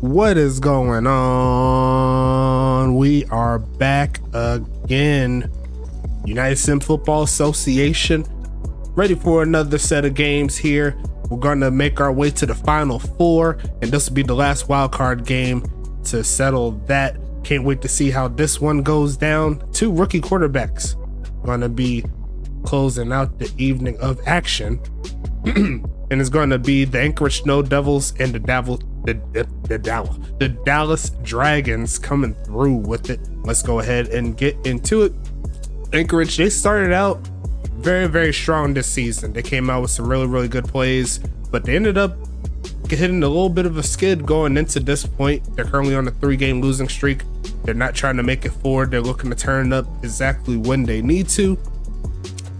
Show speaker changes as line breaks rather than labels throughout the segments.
What is going on? We are back again. United Sim Football Association, ready for another set of games here. We're going to make our way to the final four, and this will be the last wild card game to settle that. Can't wait to see how this one goes down. Two rookie quarterbacks going to be closing out the evening of action. And it's going to be the Anchorage Snow Devils and the Dallas Dragons coming through with it. Let's go ahead and get into it. Anchorage, they started out very strong this season. They came out with some really good plays, but they ended up hitting a little bit of a skid going into this point. They're currently on a 3-game losing streak. They're not trying to make it forward. They're looking to turn up exactly when they need to.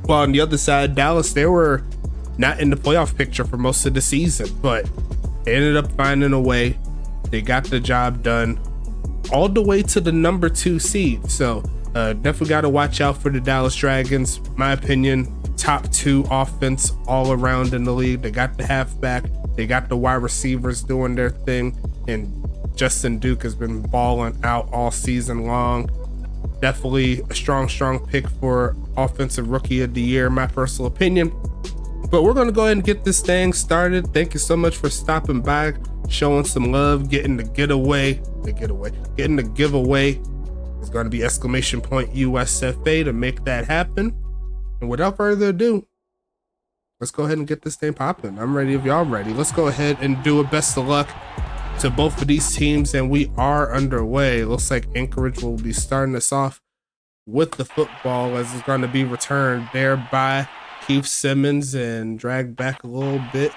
While on the other side, Dallas, they were not in the playoff picture for most of the season, but they ended up finding a way. They got the job done all the way to the number 2 seed. So definitely got to watch out for the Dallas Dragons. My opinion, top 2 offense all around in the league. They got the halfback, they got the wide receivers doing their thing, and Justin Duke has been balling out all season long. Definitely a strong pick for offensive rookie of the year, my personal opinion. But we're going to go ahead and get this thing started. Thank you so much for stopping by, showing some love, getting the giveaway. It's going to be exclamation point USFA to make that happen. And without further ado, let's go ahead and get this thing popping. I'm ready if y'all ready. Let's go ahead and do it. Best of luck to both of these teams, and we are underway. Looks like Anchorage will be starting us off with the football, as it's going to be returned there by Keith Simmons and dragged back a little bit.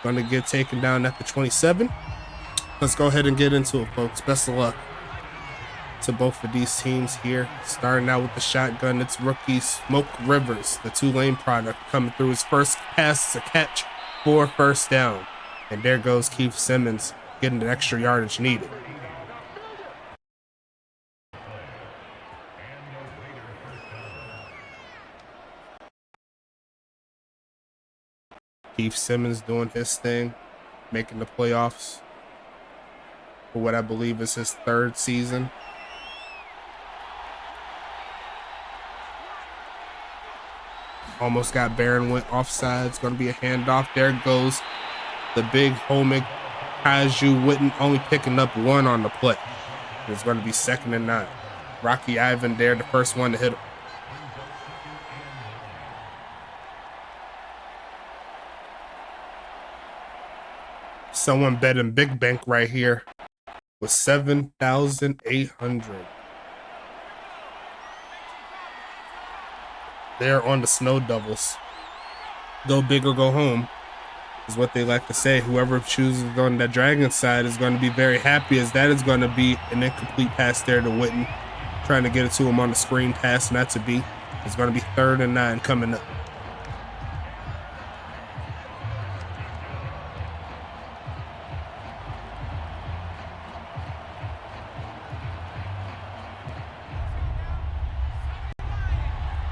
Going to get taken down at the 27. Let's go ahead and get into it, folks. Best of luck to both of these teams here. Starting out with the shotgun, it's rookie Smoke Rivers, the Tulane product, coming through. His first pass to catch for first down. And there goes Keith Simmons, getting the extra yardage needed. Keith Simmons doing his thing, making the playoffs for what I believe is his 3rd season. Almost got Barron, went offside. It's going to be a handoff. There goes the big homie Kaiju Witten, only picking up 1 on the play. It's going to be 2nd and 9. Rocky Ivan there, the first one to hit him. Someone betting big bank right here with 7,800. They're on the Snow Devils. Go big or go home is what they like to say. Whoever chooses on that Dragon side is going to be very happy, as that is going to be an incomplete pass there to Witten. Trying to get it to him on the screen pass, not to be. It's going to be 3rd and 9 coming up.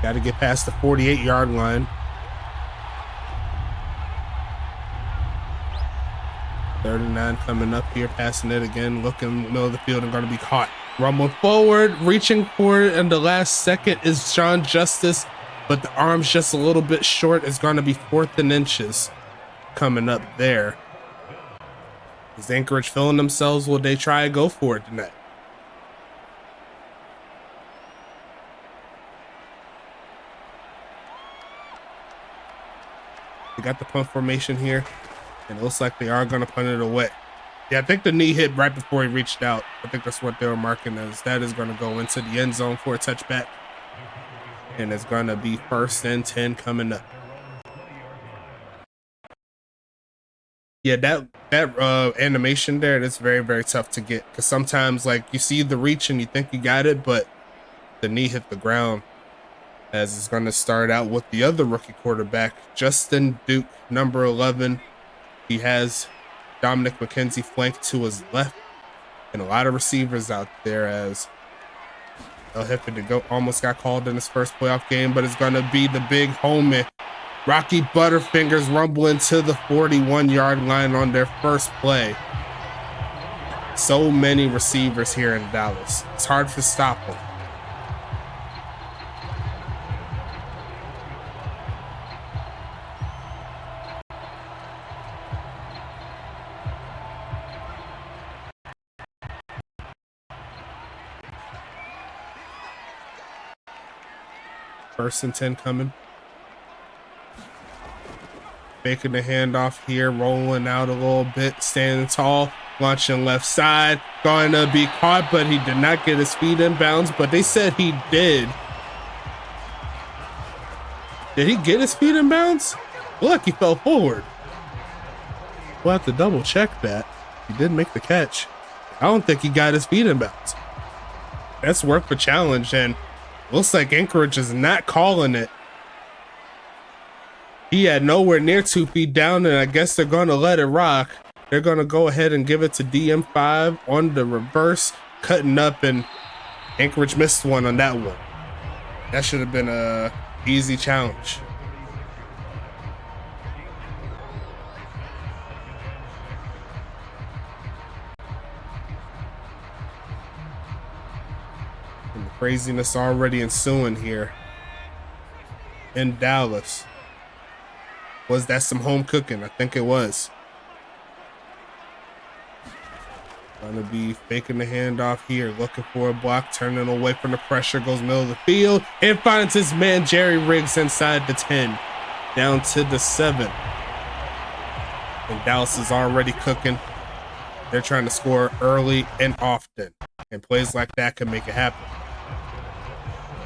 Got to get past the 48-yard line. 3rd and 9 coming up here, passing it again, looking in the middle of the field and going to be caught. Rumbling forward, reaching for it, and the last second is Sean Justice, but the arm's just a little bit short. It's going to be 4th and inches coming up there. Is Anchorage feeling themselves? Will they try and go for it tonight? They got the punt formation here, and it looks like they are going to punt it away. Yeah, I think the knee hit right before he reached out. I think that's what they were marking as. That is going to go into the end zone for a touchback, and it's going to be 1st and 10 coming up. Yeah, that animation there, that's very tough to get, because sometimes, like, you see the reach and you think you got it, but the knee hit the ground. As it's going to start out with the other rookie quarterback, Justin Duke, number 11. He has Dominic McKenzie flanked to his left, and a lot of receivers out there, as El Jefe to go almost got called in his first playoff game, but it's going to be the big homie Rocky Butterfingers rumbling to the 41-yard line on their first play. So many receivers here in Dallas. It's hard to stop them. First and 10 coming. Faking the handoff here, rolling out a little bit, standing tall, launching left side, going to be caught, but he did not get his feet in bounds, but they said he did. Did he get his feet in bounds? Look, he fell forward. We'll have to double check that. He did make the catch. I don't think he got his feet in bounds. That's worth a challenge, and looks like Anchorage is not calling it. He had nowhere near 2 feet down, and I guess they're going to let it rock. They're going to go ahead and give it to DM5 on the reverse, cutting up, and Anchorage missed one on that one. That should have been a easy challenge. And the craziness already ensuing here in Dallas. Was that some home cooking? I think it was. Gonna be faking the handoff here, looking for a block, turning away from the pressure, goes middle of the field, and finds his man Jerry Riggs inside the 10, down to the 7. And Dallas is already cooking. They're trying to score early and often, and plays like that can make it happen.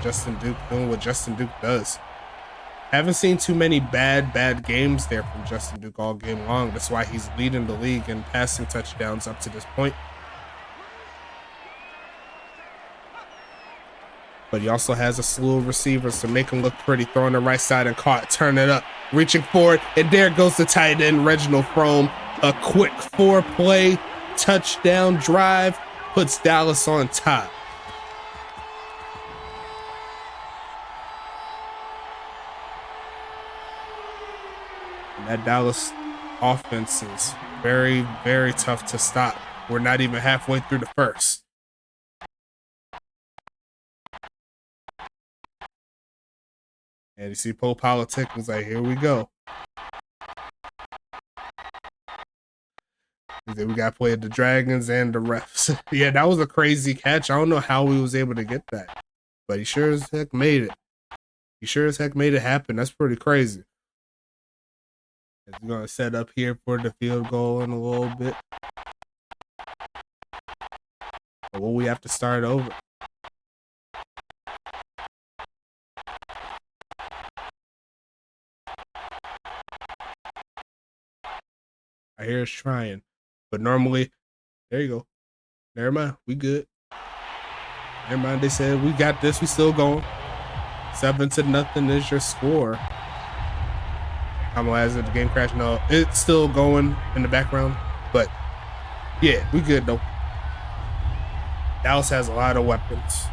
Justin Duke doing what Justin Duke does. Haven't seen too many bad games there from Justin Duke all game long. That's why he's leading the league in passing touchdowns up to this point. But he also has a slew of receivers to make him look pretty. Throwing the right side and caught, turn it up, reaching forward, and there goes the tight end, Reginald Frome. A quick 4-play touchdown drive puts Dallas on top. That Dallas offense is very, very tough to stop. We're not even halfway through the first. And you see Poe Politic was like, here we go. Then we got to play the Dragons and the refs. Yeah, that was a crazy catch. I don't know how he was able to get that, but he sure as heck made it. He sure as heck made it happen. That's pretty crazy. He's going to set up here for the field goal in a little bit. But will we have to start over? I hear us trying, but normally, there you go. Never mind, we good. Never mind, they said we got this. We still going. 7-0 is your score. As the game crash, no, it's still going in the background, but yeah, we good though. Dallas has a lot of weapons.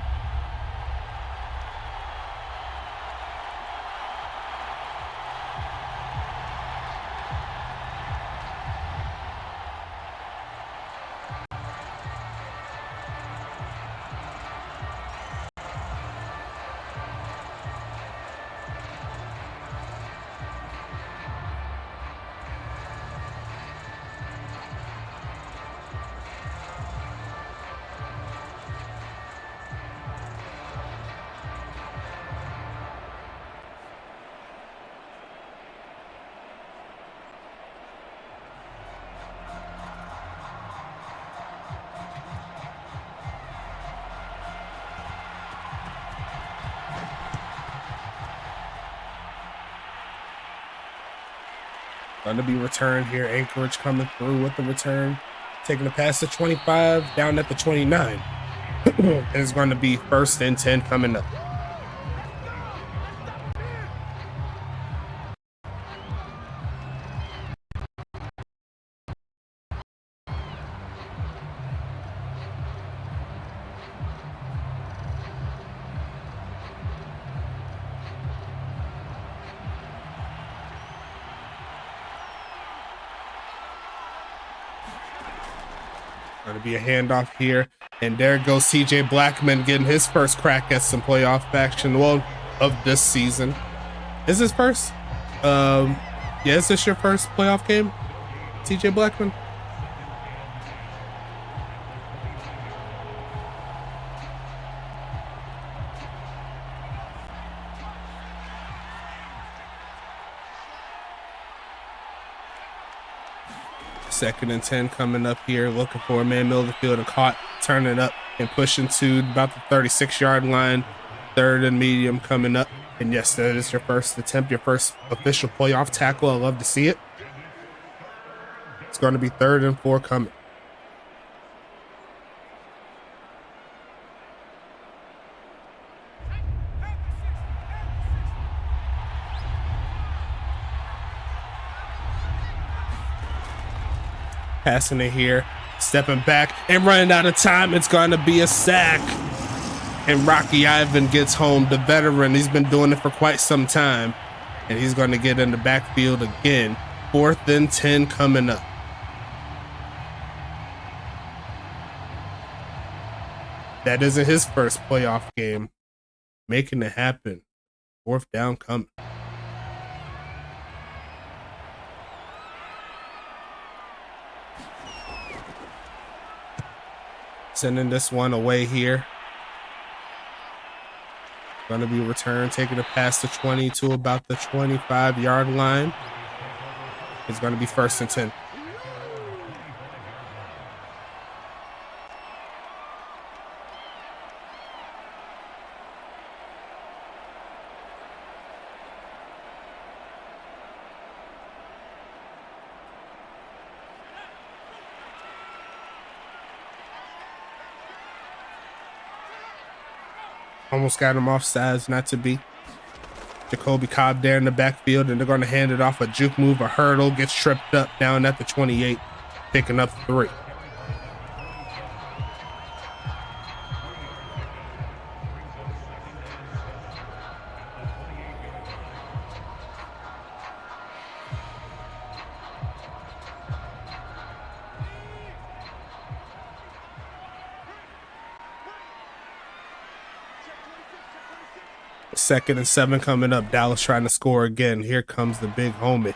Going to be returned here. Anchorage coming through with the return. Taking the pass to 25, down at the 29. And it's going to be 1st and 10 coming up. Gonna be a handoff here. And there goes CJ Blackman getting his first crack at some playoff action. Well, of this season. Is this first? Yeah, is this your first playoff game, CJ Blackman? Second and 10 coming up here, looking for a man middle of the field and caught, turning up and pushing to about the 36-yard line. Third and medium coming up. And yes, that is your first attempt, your first official playoff tackle. I love to see it. It's going to be 3rd and 4 coming. Passing it here, stepping back and running out of time. It's going to be a sack. And Rocky Ivan gets home, the veteran. He's been doing it for quite some time. And he's going to get in the backfield again. 4th and 10 coming up. That isn't his first playoff game. Making it happen. 4th down coming. Sending this one away here. Going to be returned, taking it past the 20 to about the 25-yard line. It's going to be 1st and 10. Almost got him off sides, not to be. Jacoby Cobb there in the backfield, and they're going to hand it off. A juke move, a hurdle, gets tripped up down at the 28, picking up 3. Second and 7 coming up. Dallas trying to score again. Here comes the big homie,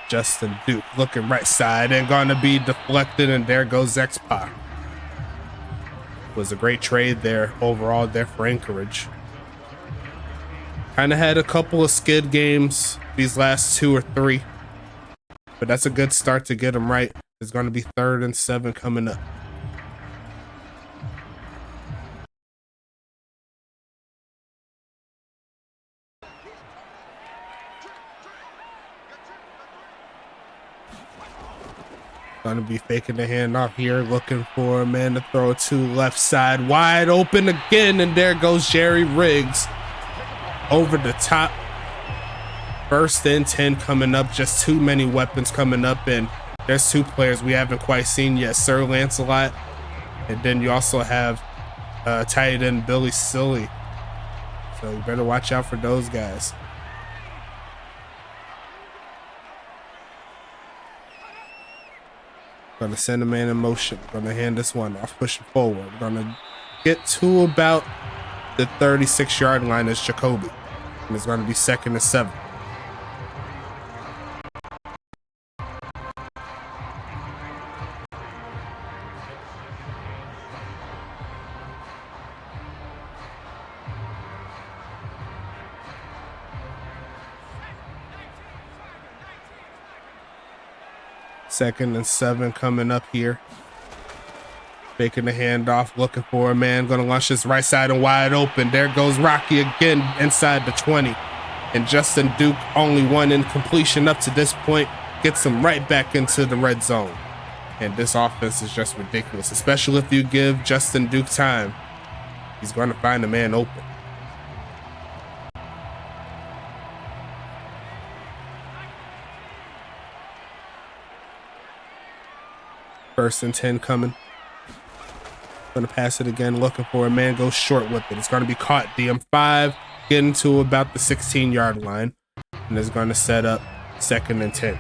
Justin Duke, looking right side and going to be deflected, and there goes X-Pac. Was a great trade there overall there for Anchorage. Kind of had a couple of skid games these last 2 or 3, but that's a good start to get them right. It's going to be 3rd and 7 coming up. Going to be faking the handoff here, looking for a man to throw to left side, wide open again, and there goes Jerry Riggs over the top. 1st and 10 coming up. Just too many weapons coming up, and there's 2 players we haven't quite seen yet, Sir Lancelot, and then you also have tight end Billy Silly, so you better watch out for those guys. Gonna send a man in motion. Gonna hand this one off, pushing forward. Gonna get to about the 36-yard line as Jacoby. And it's gonna be 2nd and 7. Second and 7 coming up here. Faking the handoff, looking for a man. Going to launch this right side and wide open. There goes Rocky again inside the 20. And Justin Duke, only one incompletion up to this point, gets him right back into the red zone. And this offense is just ridiculous, especially if you give Justin Duke time. He's going to find a man open. First and 10 coming. Going to pass it again, looking for a man, goes short with it. It's going to be caught. DM5 getting to about the 16-yard line, and it's going to set up 2nd and 10.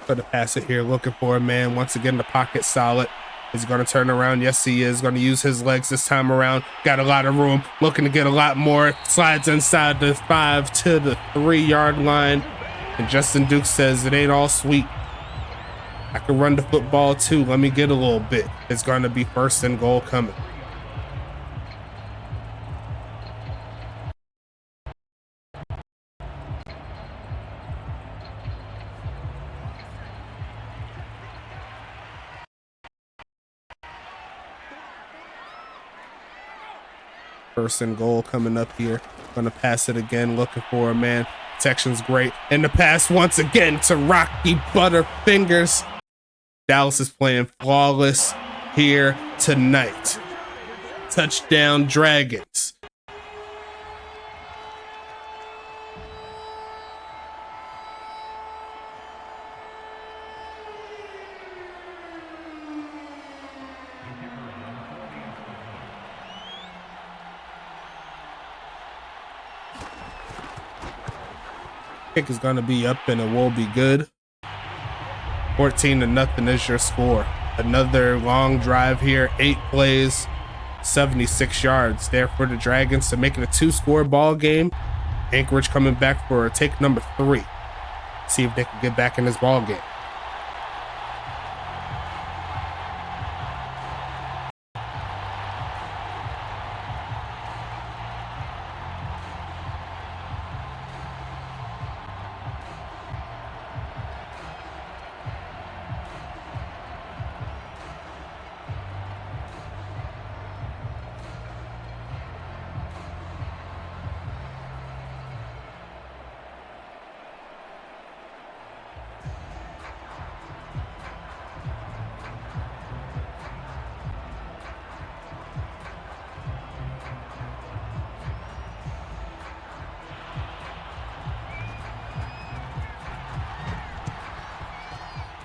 Gonna pass it here, looking for a man. Once again, the pocket solid. He's gonna turn around. Yes, he is. Gonna use his legs this time around. Got a lot of room. Looking to get a lot more. Slides inside the 5 to the 3-yard line. And Justin Duke says it ain't all sweet. I can run the football too. Let me get a little bit. It's gonna be 1st and goal coming. First and goal coming up here. Gonna pass it again, looking for a man. Protection's great. And the pass once again to Rocky Butterfingers. Dallas is playing flawless here tonight. Touchdown Dragons. Kick is gonna be up and it will be good. 14-0 is your score. Another long drive here, 8 plays, 76 yards there for the Dragons to make it a 2-score ball game. Anchorage coming back for take number 3. See if they can get back in this ball game.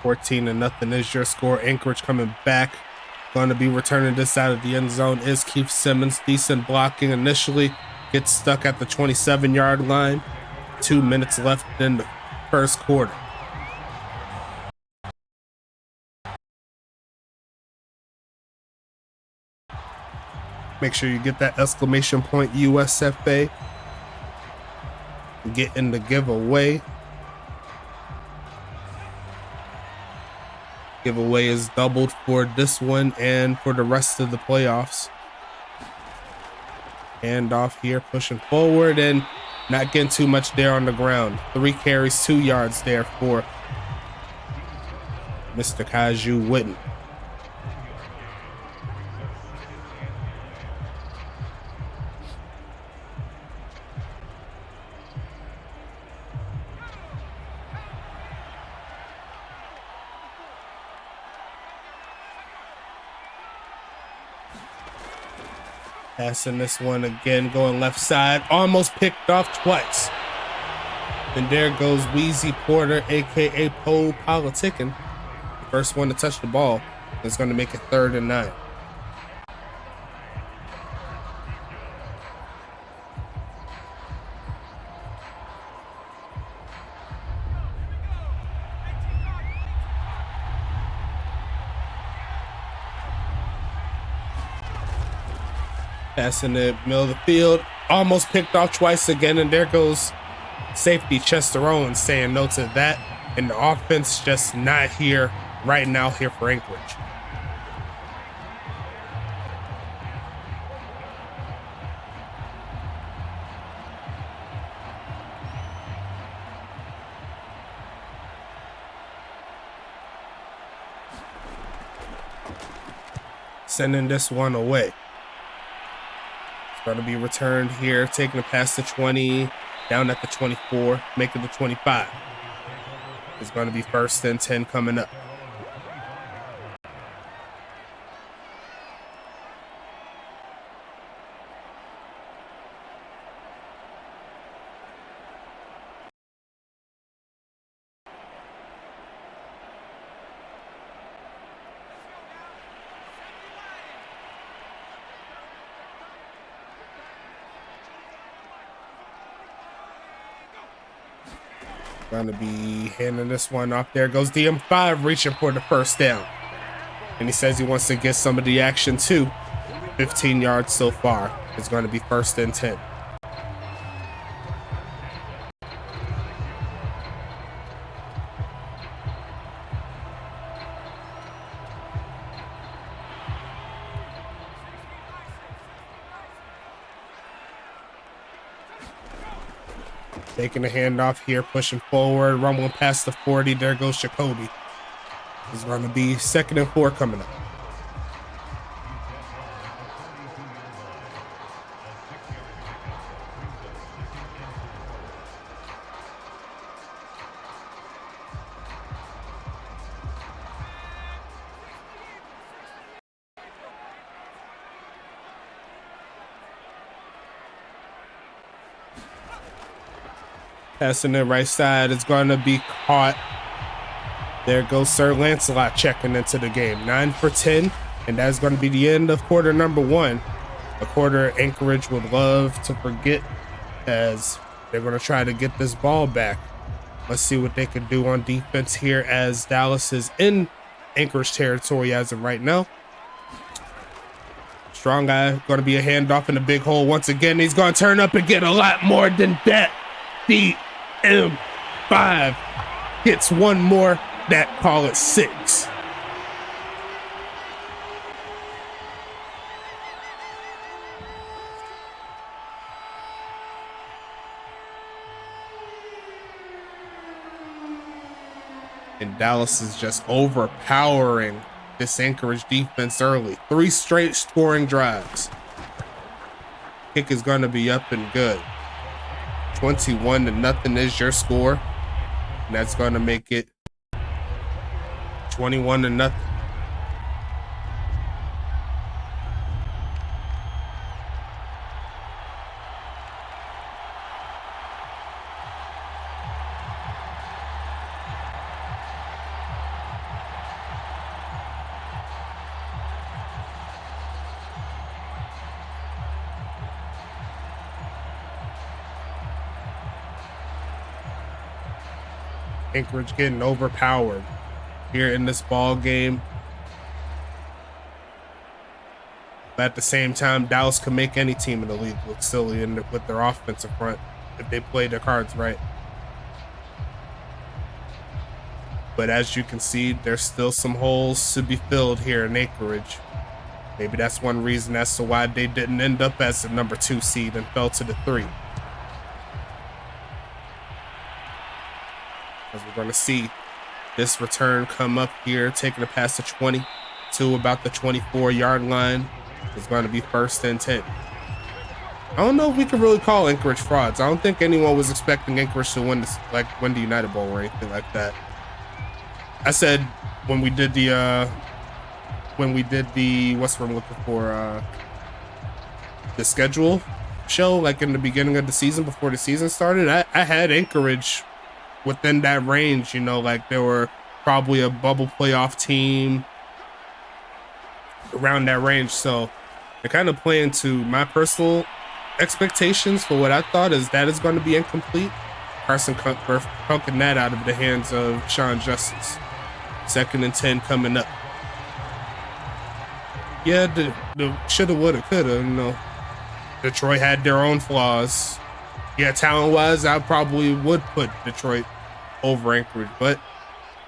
$14-0 is your score. Anchorage coming back. Going to be returning this out of the end zone is Keith Simmons. Decent blocking initially. Gets stuck at the 27-yard line. 2 minutes left in the first quarter. Make sure you get that exclamation point USFA. Get in the giveaway. Giveaway is doubled for this one and for the rest of the playoffs. Hand off here, pushing forward and not getting too much there on the ground. 3 carries, 2 yards there for Mr. Kaju Witten. Passing this one again, going left side, almost picked off twice. And there goes Wheezy Porter, aka Pole Politicking. The first one to touch the ball is going to make it 3rd and 9. Passing it middle of the field, almost picked off twice again, and there goes safety Chester Owens saying no to that. And the offense just not here right now here for Anchorage. Sending this one away. Going to be returned here, taking it past the 20, down at the 24, making the 25. It's going to be 1st and 10 coming up. Gonna be handing this one off. There goes DM5 reaching for the first down. And he says he wants to get some of the action too. 15 yards so far. It's going to be 1st and 10. Taking a handoff here, pushing forward, rumbling past the 40. There goes Jacoby. It's going to be 2nd and 4 coming up. Passing the right side is going to be caught. There goes Sir Lancelot checking into the game. 9 for 10, and that's going to be the end of quarter number 1. A quarter Anchorage would love to forget, as they're going to try to get this ball back. Let's see what they can do on defense here, as Dallas is in Anchorage territory as of right now. Strong guy, going to be a handoff in the big hole once again. He's going to turn up and get a lot more than that. DM5 hits one more. That call it 6. And Dallas is just overpowering this Anchorage defense early. 3 straight scoring drives. Kick is going to be up and good. 21-0 is your score. And that's going to make it 21-0. Anchorage getting overpowered here in this ball game. But at the same time, Dallas can make any team in the league look silly with their offensive front if they play their cards right. But as you can see, there's still some holes to be filled here in Anchorage. Maybe that's one reason as to why they didn't end up as the number 2 seed and fell to the 3. As we're going to see this return come up here, taking it past the 20 to about the 24-yard line. It's going to be 1st and 10. I don't know if we can really call Anchorage frauds. I don't think anyone was expecting Anchorage to win this, win the United Bowl or anything like that. I said when we did the what's what I'm looking for, the schedule show, like in the beginning of the season before the season started, I had Anchorage within that range, you know, like they were probably a bubble playoff team around that range. So they're kind of playing to my personal expectations for what I thought is that is going to be incomplete. Carson punking that out of the hands of Sean Justice. 2nd and 10 coming up. Yeah, the shoulda, woulda, coulda, you know. Detroit had their own flaws. Yeah, talent-wise, I probably would put Detroit over Anchorage, but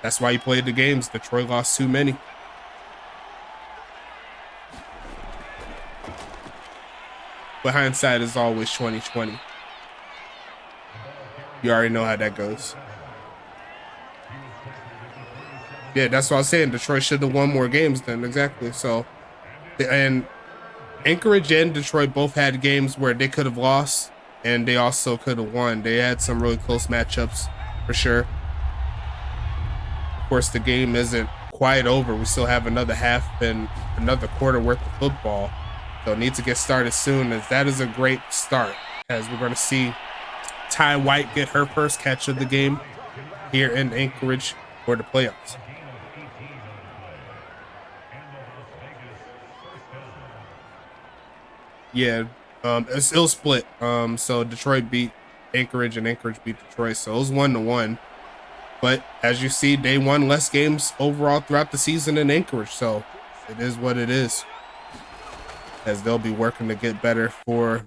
that's why you played the games. Detroit lost too many. But hindsight is always 20/20. You already know how that goes. Yeah, that's what I was saying. Detroit should have won more games then, exactly. So, and Anchorage and Detroit both had games where they could have lost, and they also could have won. They had some really close matchups, for sure. Of course, the game isn't quite over. We still have another half and another quarter worth of football. So need to get started soon, as that is a great start, as we're going to see Ty White get her first catch of the game here in Anchorage for the playoffs. Yeah, it'll split. So Detroit beat Anchorage and Anchorage beat Detroit. So it was 1-1. But as you see, they won less games overall throughout the season in Anchorage. So it is what it is, as they'll be working to get better for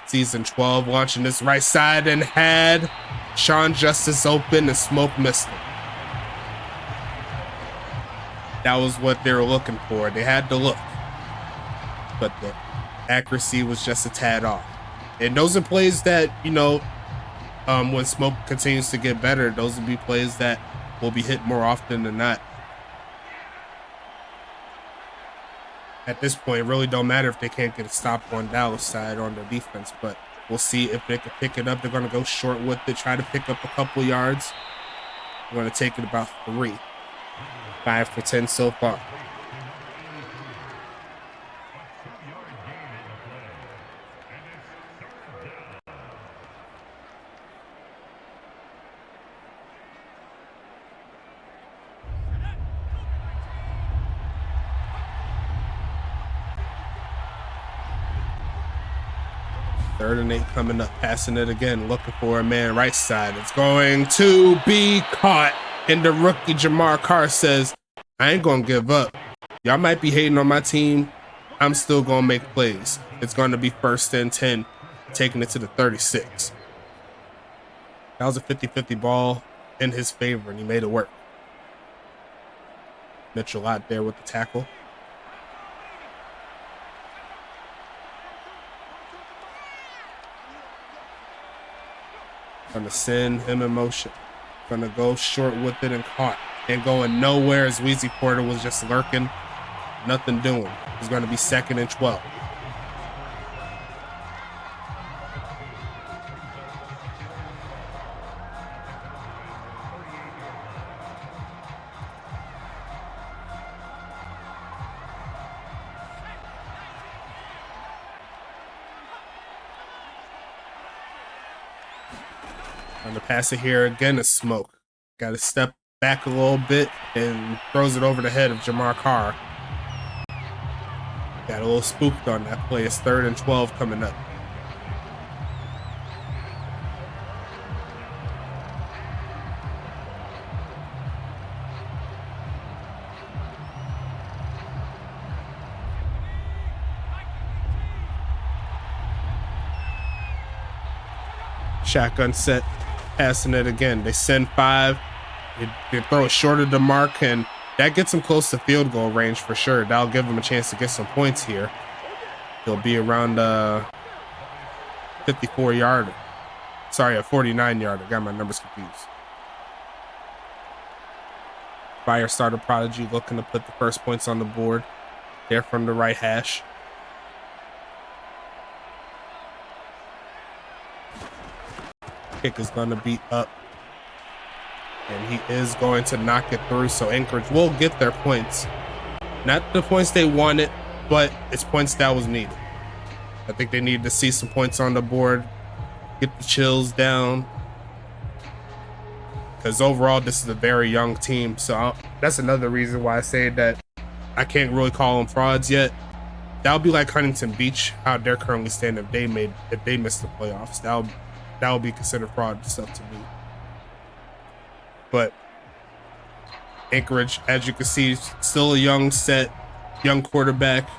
season 12. Launching this right side and had Sean Justice open and Smoke missed him. That was what they were looking for. They had to look, but the accuracy was just a tad off. And those are plays that, you know, when Smoke continues to get better, those will be plays that will be hit more often than not. At this point, it really don't matter if they can't get a stop on Dallas side on their defense, but we'll see if they can pick it up. They're going to go short with it, try to pick up a couple yards. They're going to take it about 3. 5 for 10 so far. Third and 8 coming up, passing it again, looking for a man right side. It's going to be caught. And the rookie Jamar Carr says, I ain't gonna give up. Y'all might be hating on my team. I'm still gonna make plays. It's gonna be 1st and 10, taking it to the 36. That was a 50-50 ball in his favor, and he made it work. Mitchell out there with the tackle. Gonna send him in motion. Gonna go short with it and caught. And going nowhere as Weezy Porter was just lurking. Nothing doing. It's gonna be 2nd and 12. On the pass it here again is Smoke. Got to step back a little bit and throws it over the head of Jamar Carr. Got a little spooked on that play. It's 3rd and 12 coming up. Shotgun set. Passing it again. They send 5. They throw it short of the mark, and that gets them close to field goal range for sure. That'll give them a chance to get some points here. They'll be around 54-yarder. Sorry, a 49-yarder. Got my numbers confused. Fire starter Prodigy looking to put the first points on the board. There from the right hash. Kick is going to be up, and he is going to knock it through, so Anchorage will get their points. Not the points they wanted, but it's points that was needed. I think they needed to see some points on the board, get the chills down, because overall this is a very young team. So that's another reason why I say that I can't really call them frauds yet. That would be like Huntington Beach, how they're currently standing if they missed the playoffs. That would be considered fraud stuff to me. But Anchorage, as you can see, still a young quarterback,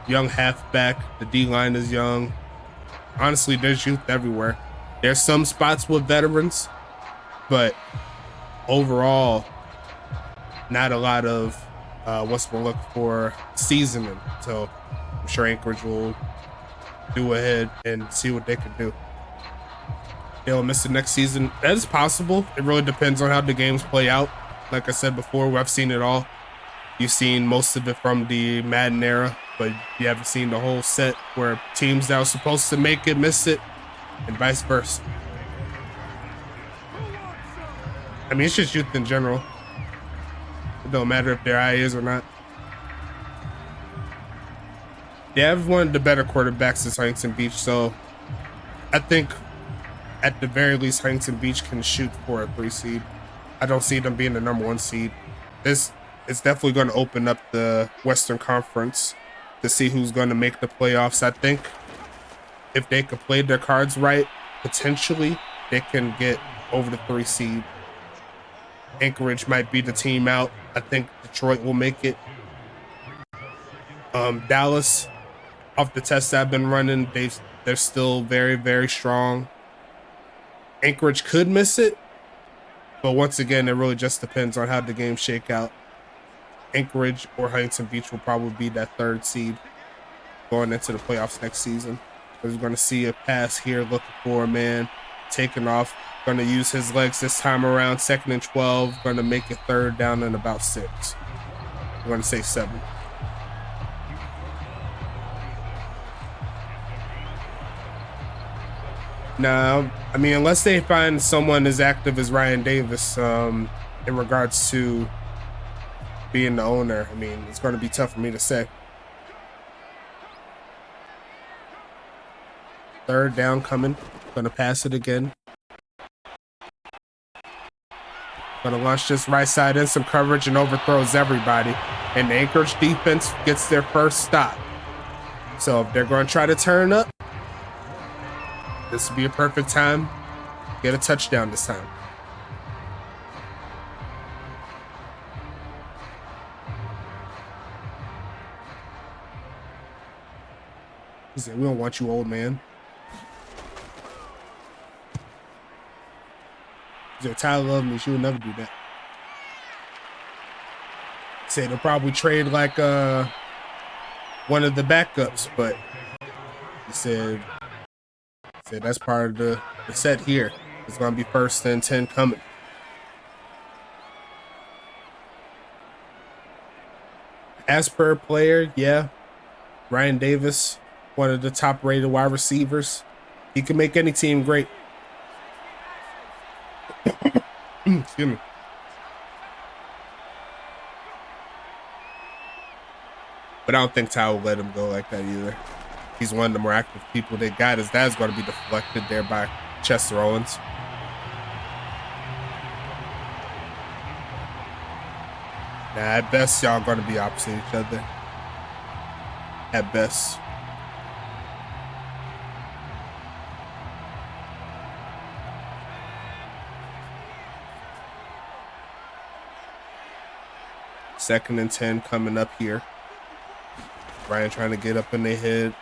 young halfback. The D-line is young. Honestly, there's youth everywhere. There's some spots with veterans, but overall, not a lot of what's we're looking for seasoning. So I'm sure Anchorage will do ahead and see what they can do. They'll miss it next season. That is possible. It really depends on how the games play out. Like I said before, I've seen it all. You've seen most of it from the Madden era, but you haven't seen the whole set where teams that were supposed to make it miss it, and vice versa. I mean, it's just youth in general. It don't matter if they're IAs or not. They have one of the better quarterbacks since Huntington Beach, so I think at the very least, Huntington Beach can shoot for a 3 seed. I don't see them being the number 1 seed. This is definitely going to open up the Western Conference to see who's going to make the playoffs. I think if they could play their cards right, potentially they can get over the 3 seed Anchorage might be the team out. I think Detroit will make it. Dallas, off the tests I've been running, they're still very, very strong. Anchorage could miss it, but once again, it really just depends on how the games shake out. Anchorage or Huntington Beach will probably be that third seed going into the playoffs next season. We're going to see a pass here, looking for a man, taking off, going to use his legs this time around, 2nd and 12, going to make it 3rd down and about 6. We're going to say 7. Now, I mean, unless they find someone as active as Ryan Davis in regards to being the owner, I mean, it's going to be tough for me to say. 3rd down coming. Going to pass it again. Going to launch this right side in some coverage and overthrows everybody. And the Anchorage defense gets their first stop. So if they're going to try to turn up, this would be a perfect time. Get a touchdown this time. He said, "We don't want you, old man." He said, "Tyler loved me. She would never do that." He said they'll probably trade like one of the backups, but he said that's part of the set here. It's going to be 1st and 10 coming. As per player, yeah, Ryan Davis, one of the top-rated wide receivers. He can make any team great. Excuse me. But I don't think Ty will let him go like that either. He's one of the more active people they got. His dad's going to be deflected there by Chester Owens. Nah, at best, y'all going to be opposite each other. At best. Second and 10 coming up here. Ryan trying to get up in their head.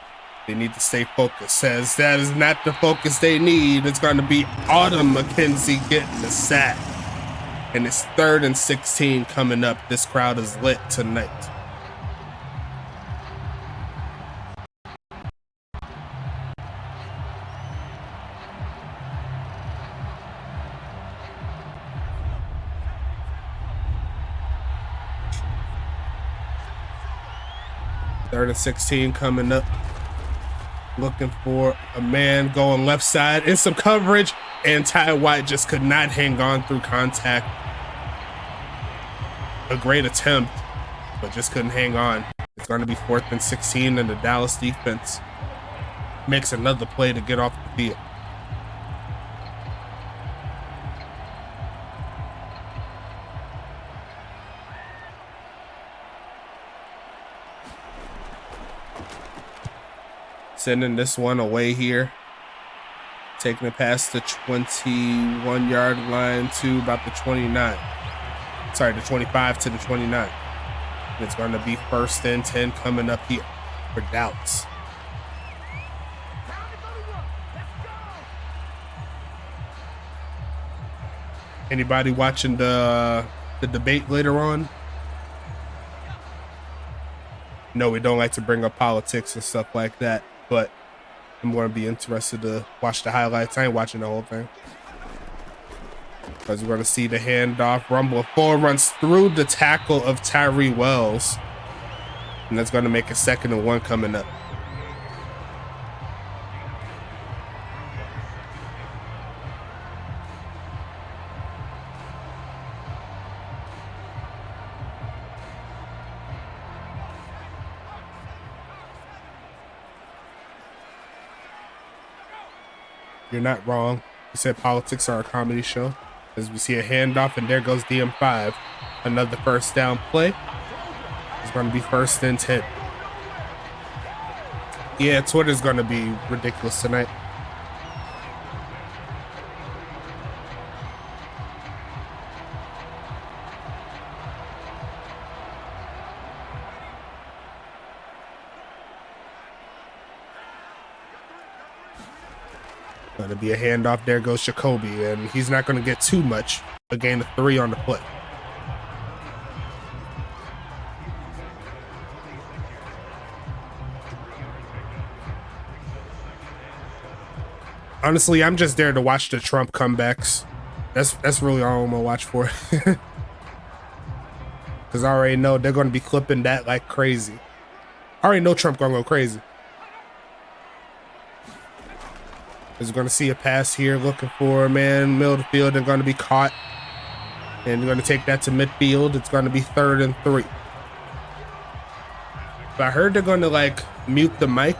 They need to stay focused. Says that is not the focus they need. It's going to be Autumn McKenzie getting the sack. And it's 3rd and 16 coming up. This crowd is lit tonight. Third and 16 coming up. Looking for a man going left side in some coverage, and Ty White just could not hang on through contact. A great attempt, but just couldn't hang on. It's going to be 4th and 16, and the Dallas defense makes another play to get off the field. Sending this one away here. Taking it past the 21-yard line to about the 29. Sorry, the 25 to the 29. It's going to be 1st and 10 coming up here for Dallas. Anybody watching the debate later on? No, we don't like to bring up politics and stuff like that, but I'm going to be interested to watch the highlights. I ain't watching the whole thing. Because we're going to see the handoff rumble. Forward runs through the tackle of Tyree Wells. And that's going to make a 2nd and 1 coming up. You're not wrong. You said politics are a comedy show. As we see a handoff, and there goes DM5. Another 1st down play. It's going to be 1st and 10. Yeah, Twitter's going to be ridiculous tonight. Gonna be a handoff. There goes Jacoby, and he's not gonna get too much. A gain of 3 on the play. Honestly, I'm just there to watch the Trump comebacks. That's really all I'm gonna watch for. Because I already know they're gonna be clipping that like crazy. I already know Trump gonna go crazy. Is going to see a pass here, looking for a man, middle of the field, and going to be caught. And they're going to take that to midfield. It's going to be 3rd and 3. But I heard they're going to like mute the mic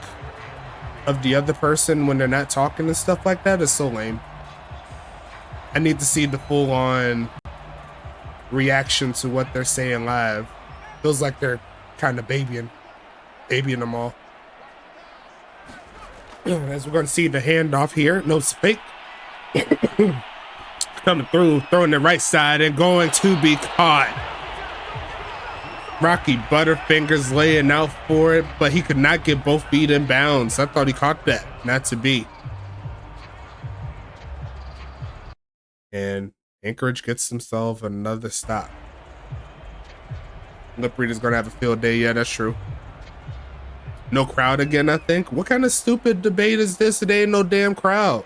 of the other person when they're not talking and stuff like that. It's so lame. I need to see the full-on reaction to what they're saying live. Feels like they're kind of babying them all. As we're going to see the handoff here. No fake. Coming through, throwing the right side and going to be caught. Rocky Butterfingers laying out for it, but he could not get both feet in bounds. I thought he caught that. Not to be. And Anchorage gets himself another stop. Lip Reader's going to have a field day. Yeah, that's true. No crowd again, I think. What kind of stupid debate is this? There ain't no damn crowd.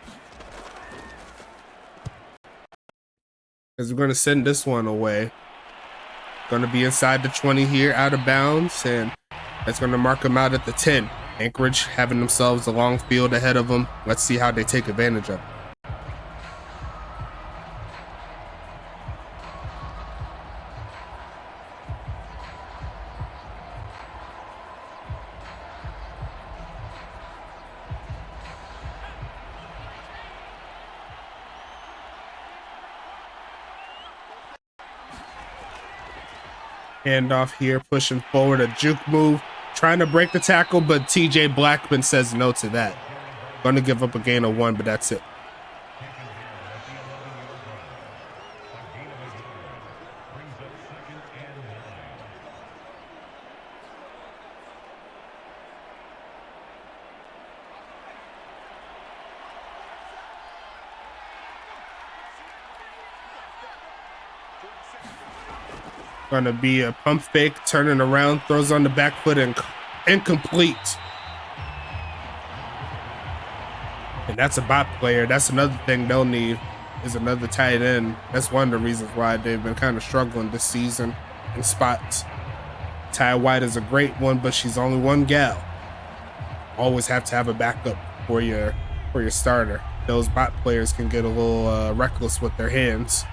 Because we're going to send this one away. Going to be inside the 20 here, out of bounds. And that's going to mark them out at the 10. Anchorage having themselves a long field ahead of them. Let's see how they take advantage of it. Handoff here, pushing forward, a juke move, trying to break the tackle, but TJ Blackman says no to that. Going to give up a gain of 1, but that's it. Gonna be a pump fake, turning around, throws on the back foot and incomplete. And that's a bot player. That's another thing they'll need, is another tight end. That's one of the reasons why they've been kind of struggling this season in spots. Ty White is a great one, but she's only one gal. Always have to have a backup for your starter. Those bot players can get a little reckless with their hands.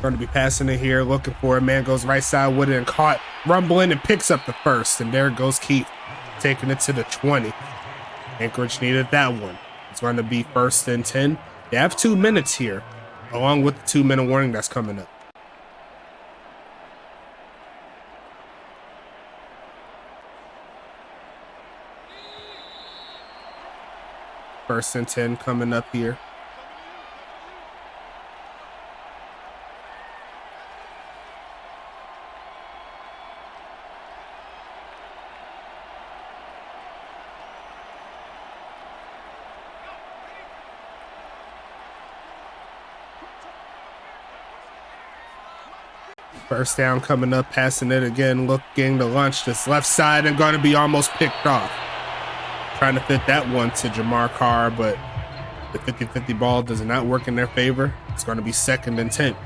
Going to be passing it here, looking for it. Man goes right side with it and caught, rumbling, and picks up the first. And there goes Keith, taking it to the 20. Anchorage needed that one. It's going to be 1st and 10. They have 2 minutes here, along with the 2-minute warning that's coming up. First and 10 coming up here. First down coming up, passing it again, looking to launch this left side and going to be almost picked off. Trying to fit that one to Jamar Carr, but the 50-50 ball does not work in their favor. It's going to be 2nd and 10.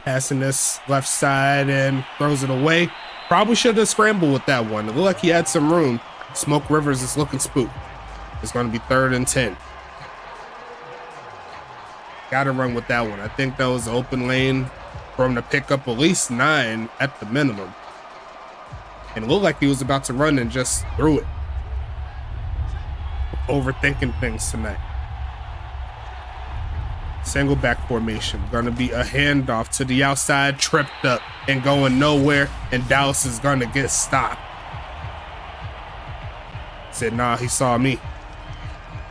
Passing this left side and throws it away. Probably should have scrambled with that one. It looked like he had some room. Smoke Rivers is looking spooked. It's going to be 3rd and 10. Got to run with that one. I think that was an open lane for him to pick up at least 9 at the minimum. And it looked like he was about to run and just threw it. Overthinking things tonight. Single back formation. Going to be a handoff to the outside, tripped up and going nowhere. And Dallas is going to get stopped. Said, nah, he saw me.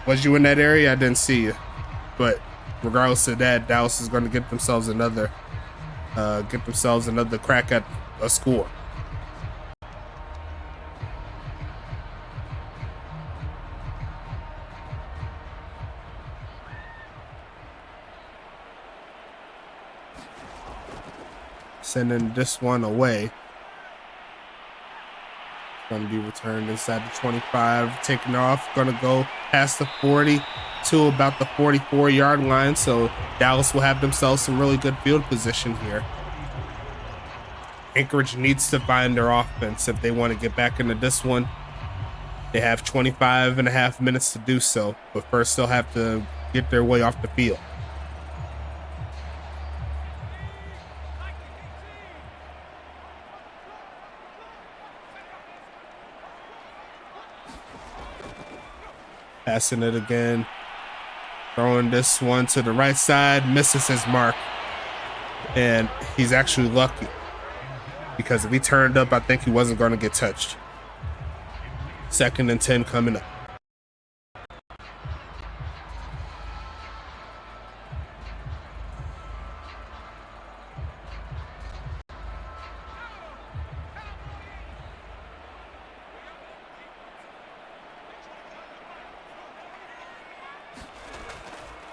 Was you in that area? I didn't see you. But regardless of that, Dallas is going to get themselves another crack at a score. Sending this one away. Going to be returned inside the 25, taking off, going to go past the 40 to about the 44-yard line. So Dallas will have themselves some really good field position here. Anchorage needs to find their offense if they want to get back into this one. They have 25 and a half minutes to do so, but first they'll have to get their way off the field. Passing it again. Throwing this one to the right side. Misses his mark. And he's actually lucky, because if he turned up, I think he wasn't going to get touched. 2nd and 10 coming up.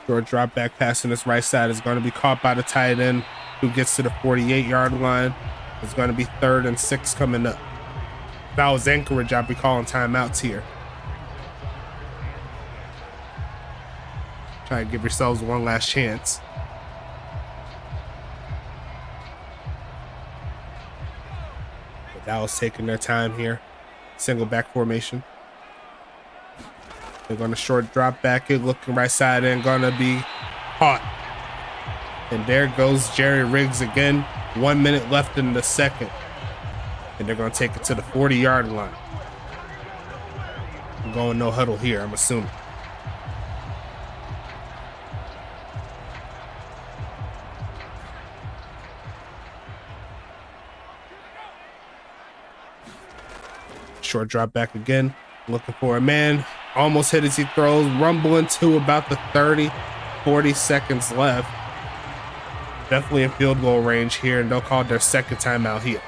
Short drop back pass on this right side is going to be caught by the tight end, who gets to the 48-yard line. It's going to be 3rd and 6 coming up. If I was Anchorage, I'd be calling timeouts here. Try to give yourselves one last chance. But Dallas taking their time here. Single back formation. They're going to short drop back it, looking right side and going to be caught. And there goes Jerry Riggs again. 1 minute left in the second. And they're going to take it to the 40-yard line. I'm going no huddle here, I'm assuming. Short drop back again. Looking for a man. Almost hit as he throws. Rumbling to about the 30, 40 seconds left. Definitely in field goal range here, and they'll call their second timeout here.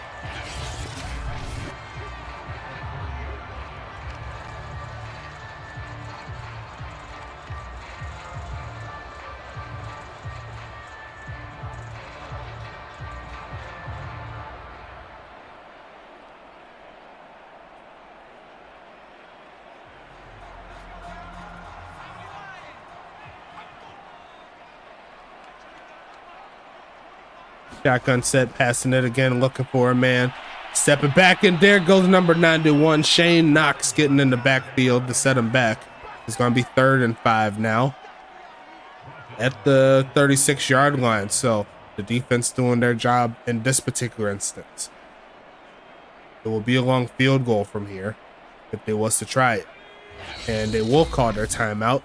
Shotgun set, passing it again, looking for a man. Stepping back, and there goes number 91, Shane Knox, getting in the backfield to set him back. It's going to be 3rd and 5 now at the 36-yard line. So the defense doing their job in this particular instance. It will be a long field goal from here if they was to try it. And they will call their timeout.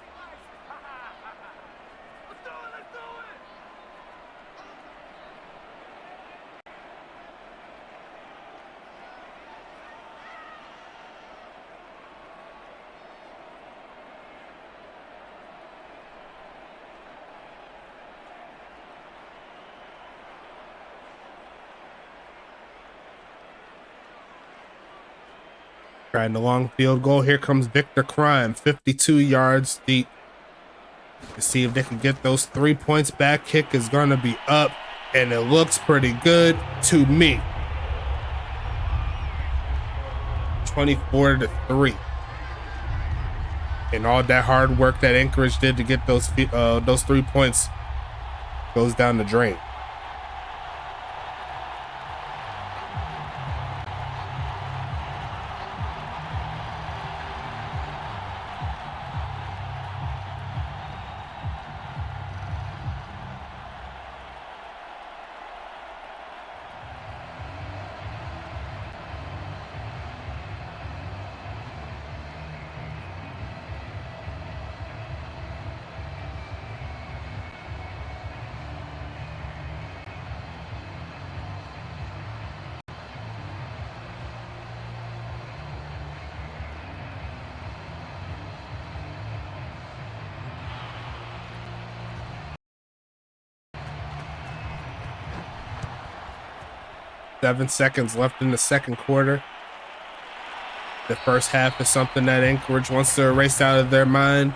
Trying the long field goal. Here comes Victor Crime, 52 yards deep. To see if they can get those 3 points back. Kick is going to be up, and it looks pretty good to me. 24-3. And all that hard work that Anchorage did to get those 3 points goes down the drain. 7 seconds left in the second quarter. The first half is something that Anchorage wants to erase out of their mind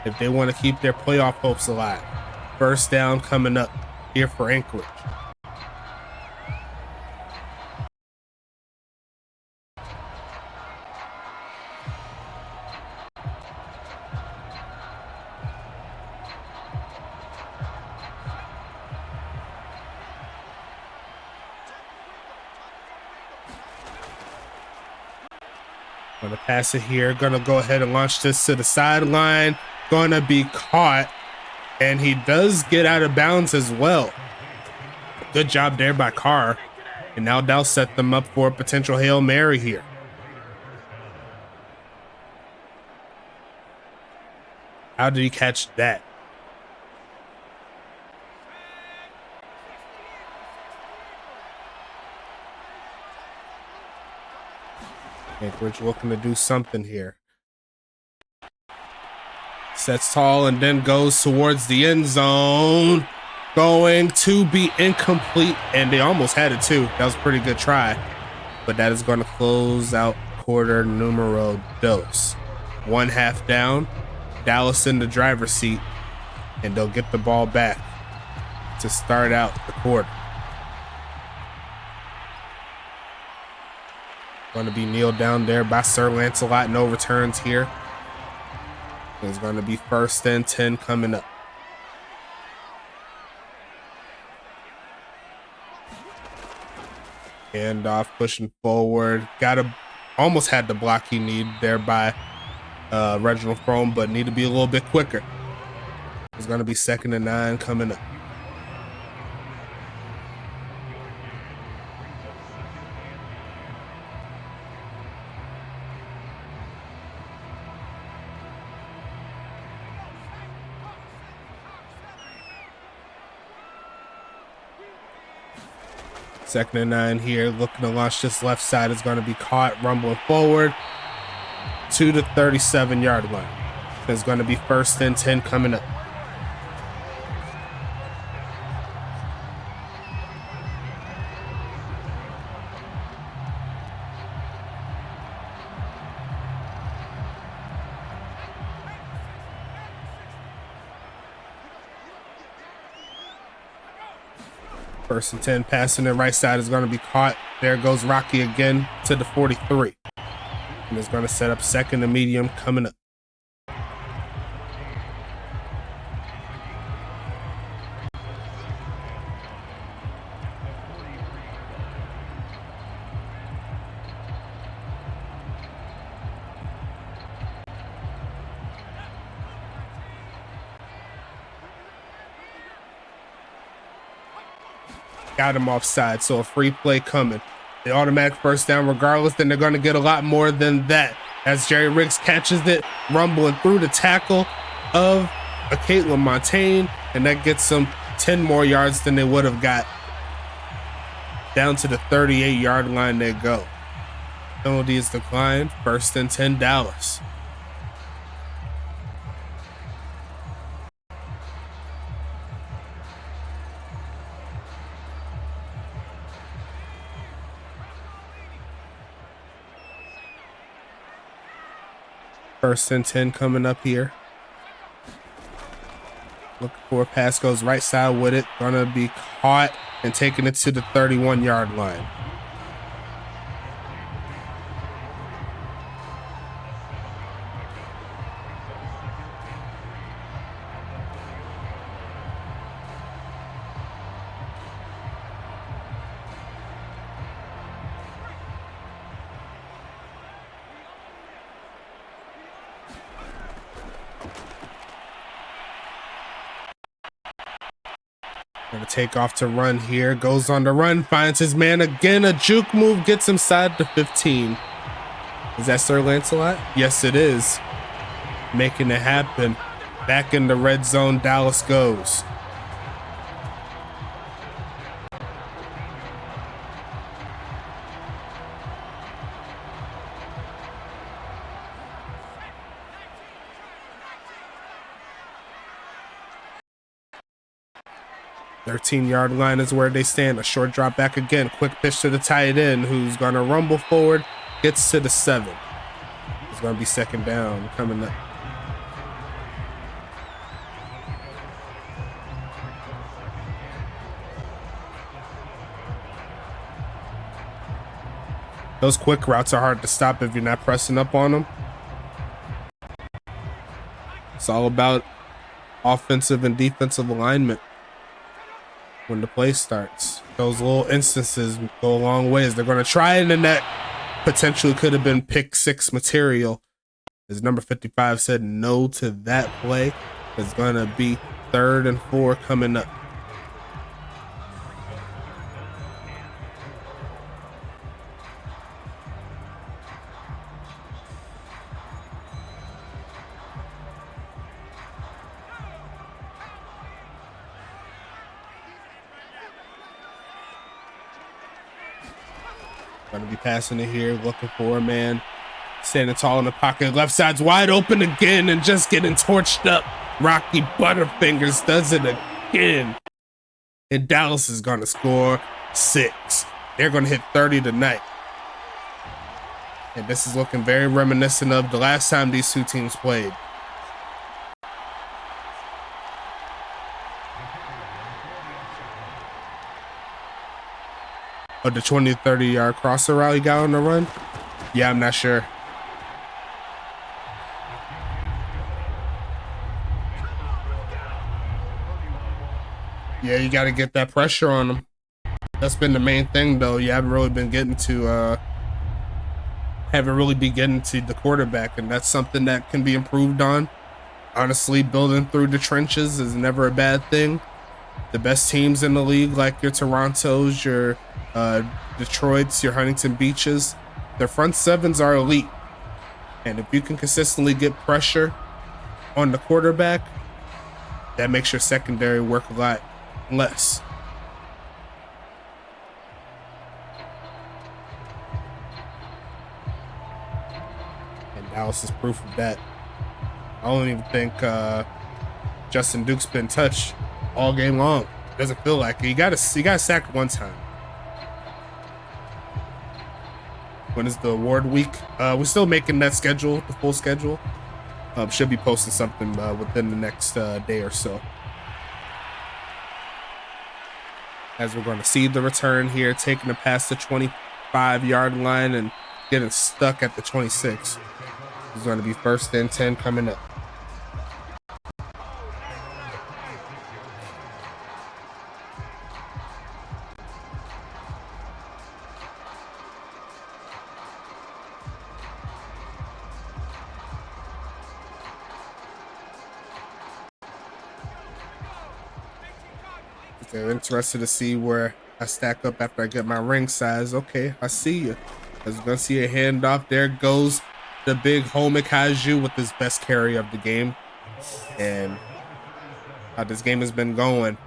if they want to keep their playoff hopes alive. First down coming up here for Anchorage. Gonna pass it here. Gonna go ahead and launch this to the sideline. Gonna be caught. And he does get out of bounds as well. Good job there by Carr. And now that'll set them up for a potential Hail Mary here. How did he catch that? Anchorage looking to do something here. Sets tall and then goes towards the end zone. Going to be incomplete, and they almost had it too. That was a pretty good try, but that is going to close out quarter numero dos. 1 half down, Dallas in the driver's seat, and they'll get the ball back to start out the quarter. Going to be kneeled down there by Sir Lancelot. No returns here. It's going to be 1st and 10 coming up. And off, pushing forward. Almost had the block he needed there by Reginald Frome, but need to be a little bit quicker. It's going to be 2nd and 9 coming up. Second and 9 here, looking to launch this left side. Is going to be caught, rumbling forward to the 37-yard line. It's going to be 1st and 10 coming up. First and 10, passing the right side is going to be caught. There goes Rocky again to the 43. And it's going to set up 2nd and medium coming up. Got him offside, so a free play coming. The automatic 1st down regardless, then they're going to get a lot more than that as Jerry Riggs catches it, rumbling through the tackle of a Caitlin Montaigne, and that gets them 10 more yards than they would have got. Down to the 38-yard line they go. Penalty is declined. 1st and 10 Dallas. First and 10 coming up here. Looking for a pass, goes right side with it. Gonna be caught and taking it to the 31-yard line. Gonna take off to run here. Goes on the run, finds his man again. A juke move gets inside the 15. Is that Sir Lancelot? Yes, it is. Making it happen. Back in the red zone, Dallas goes. 13-yard line is where they stand. A short drop back again. Quick pitch to the tight end, who's going to rumble forward. Gets to the 7. It's going to be second down coming up. Those quick routes are hard to stop if you're not pressing up on them. It's all about offensive and defensive alignment when the play starts. Those little instances go a long ways. They're going to try it, and that potentially could have been pick 6 material. As number 55 said no to that play. It's going to be 3rd and 4 coming up. Going to be passing it here, looking for a man. Standing tall in the pocket. Left side's wide open again and just getting torched up. Rocky Butterfingers does it again. And Dallas is going to score 6. They're going to hit 30 tonight. And this is looking very reminiscent of the last time these two teams played. Oh, the 20 to 30 yard crosser route he got on the run? Yeah, I'm not sure. Yeah, you got to get that pressure on them. That's been the main thing, though. You haven't really been getting to the quarterback, and that's something that can be improved on. Honestly, building through the trenches is never a bad thing. The best teams in the league, like your Torontos, your Detroits, your Huntington Beaches, their front sevens are elite. And if you can consistently get pressure on the quarterback, that makes your secondary work a lot less. And Dallas is proof of that. I don't even think Justin Duke's been touched all game long. Doesn't feel like it. He got sacked one time. When is the award week? We're still making that schedule, the full schedule. Should be posting something within the next day or so. As we're going to see the return here, taking it past the 25-yard line and getting stuck at the 26. It's going to be 1st and 10 coming up. They're interested to see where I stack up after I get my ring size. Okay, I see you. I was gonna see a handoff. There goes the big Home Kaiju with his best carry of the game. And how this game has been going,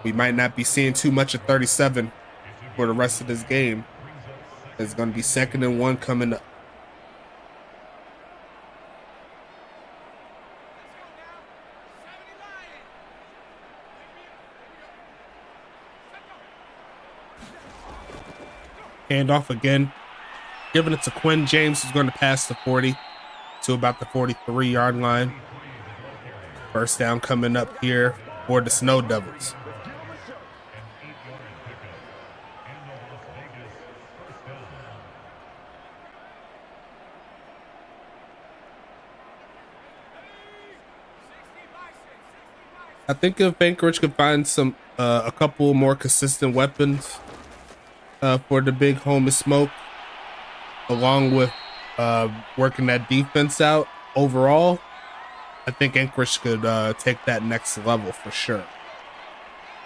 we might not be seeing too much of 37 for the rest of this game. It's gonna be 2nd and 1 coming up. Handoff again, giving it to Quinn James, who's going to pass the 40 to about the 43-yard line. 1st down coming up here for the Snow Devils. I think if Anchorage could find a couple more consistent weapons for the big home of smoke, along with working that defense out overall, I think Anchorage could take that next level for sure.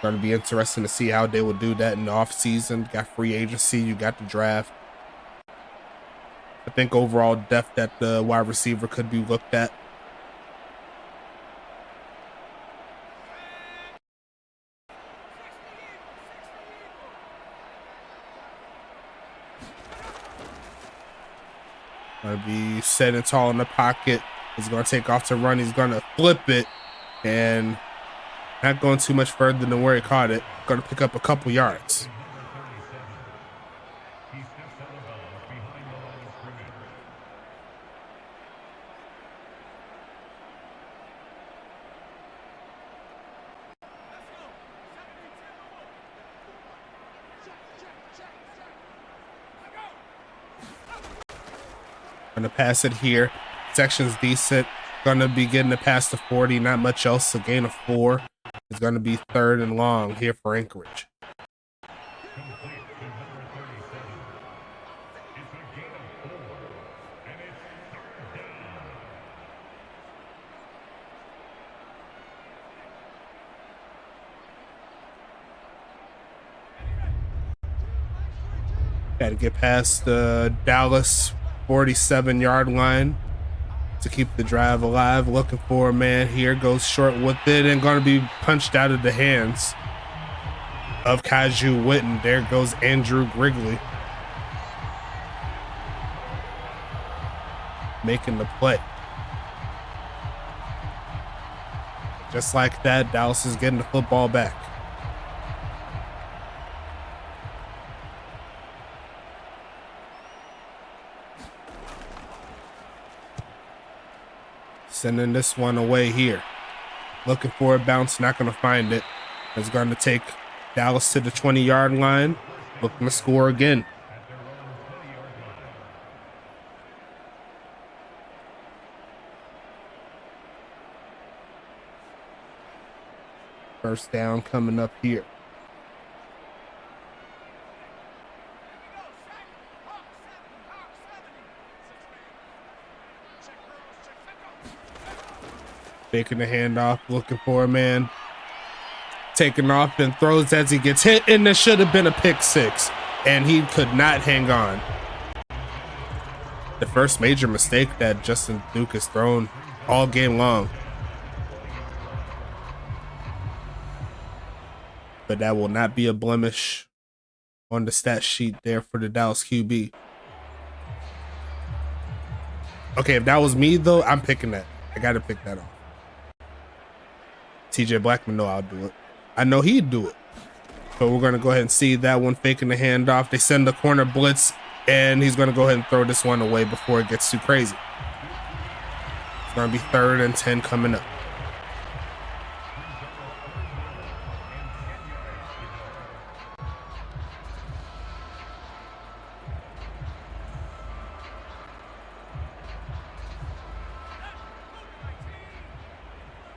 Going to be interesting to see how they will do that in the offseason. Got free agency, you got the draft. I think overall depth at the wide receiver could be looked at. Going to be setting tall in the pocket. He's going to take off to run. He's going to flip it. And Not going too much further than where he caught it. Going to pick up a couple yards. Gonna pass it here. Section's decent. Gonna be getting it past the 40. Not much else. A gain of 4. It's gonna be 3rd and long here for Anchorage. Got to get past the Dallas 47-yard line to keep the drive alive. Looking for a man here. Goes short with it and going to be punched out of the hands of Kaju Witten. There goes Andrew Grigley making the play. Just like that, Dallas is getting the football back. Sending this one away here. Looking for a bounce, not going to find it. It's going to take Dallas to the 20-yard line. Looking to score again. First down coming up here. Faking the handoff, looking for a man. Taking off and throws as he gets hit, and there should have been a pick 6, and he could not hang on. The first major mistake that Justin Duke has thrown all game long. But that will not be a blemish on the stat sheet there for the Dallas QB. Okay, if that was me though, I'm picking that. I gotta pick that off. TJ Blackman know I'll do it. I know he'd do it. But we're gonna go ahead and see that one, faking the handoff. They send the corner blitz, and he's gonna go ahead and throw this one away before it gets too crazy. It's gonna be 3rd and 10 coming up.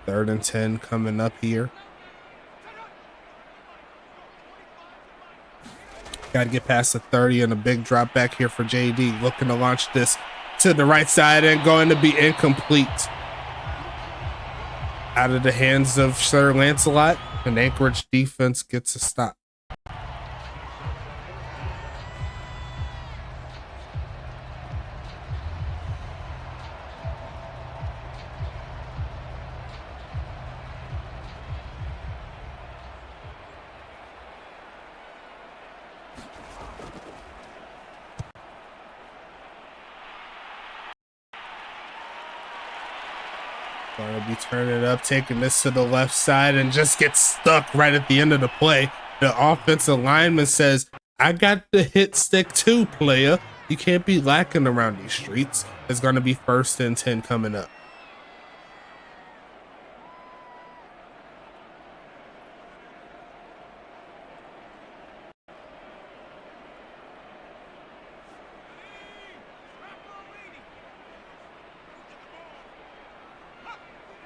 Third and 10 coming up here. Got to get past the 30 and a big drop back here for JD. Looking to launch this to the right side and going to be incomplete. Out of the hands of Sir Lancelot, and Anchorage defense gets a stop. Gonna be turning it up, taking this to the left side, and just gets stuck right at the end of the play. The offensive lineman says, I got the hit stick too, player. You can't be lacking around these streets. It's gonna be 1st and 10 coming up.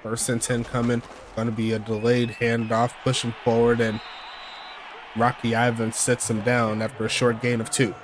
First and 10 coming. Going to be a delayed handoff, pushing forward, and Rocky Ivins sets him down after a short gain of 2.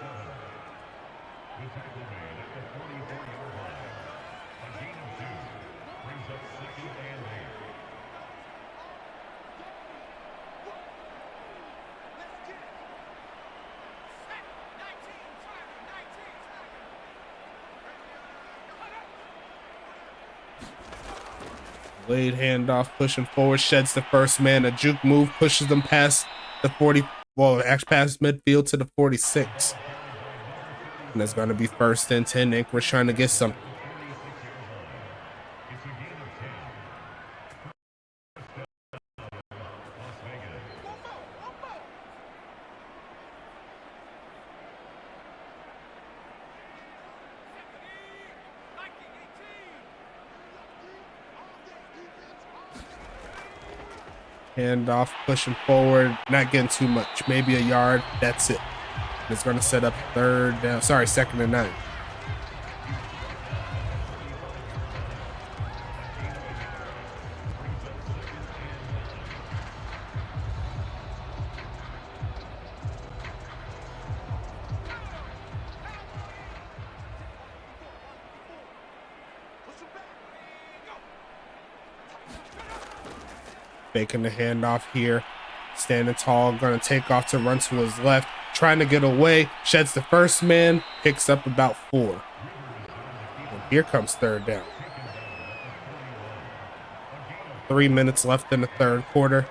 Delayed handoff, pushing forward, sheds the first man. A juke move pushes them past the 40, well, actually past midfield to the 46. And it's going to be 1st and 10. Anchorage trying to get something. Handoff, pushing forward, not getting too much, maybe a yard. That's it. It's going to set up third down. Sorry, 2nd and 9. Faking the handoff here. Standing tall, going to take off to run to his left. Trying to get away. Sheds the first man. Picks up about 4. And here comes 3rd down. 3 minutes left in the 3rd quarter.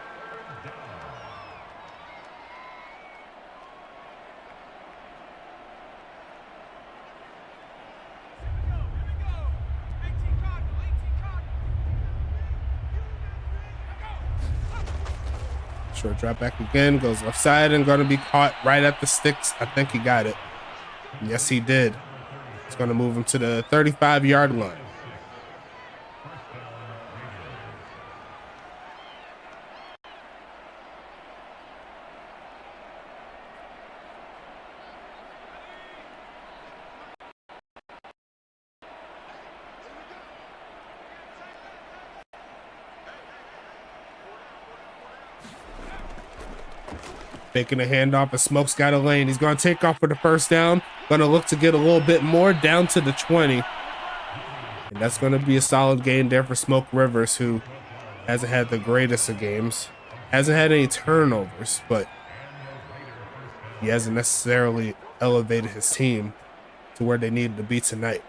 Short drop back again, goes left side and going to be caught right at the sticks. I think he got it. Yes, he did. It's going to move him to the 35-yard line. Taking a handoff, and Smoke's got a lane. He's going to take off for the 1st down. Going to look to get a little bit more down to the 20. And that's going to be a solid gain there for Smoke Rivers, who hasn't had the greatest of games. Hasn't had any turnovers, but he hasn't necessarily elevated his team to where they needed to be tonight.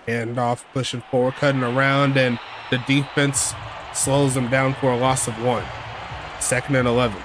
Handoff, pushing forward, cutting around, and the defense slows them down for a loss of 1. 2nd and 11.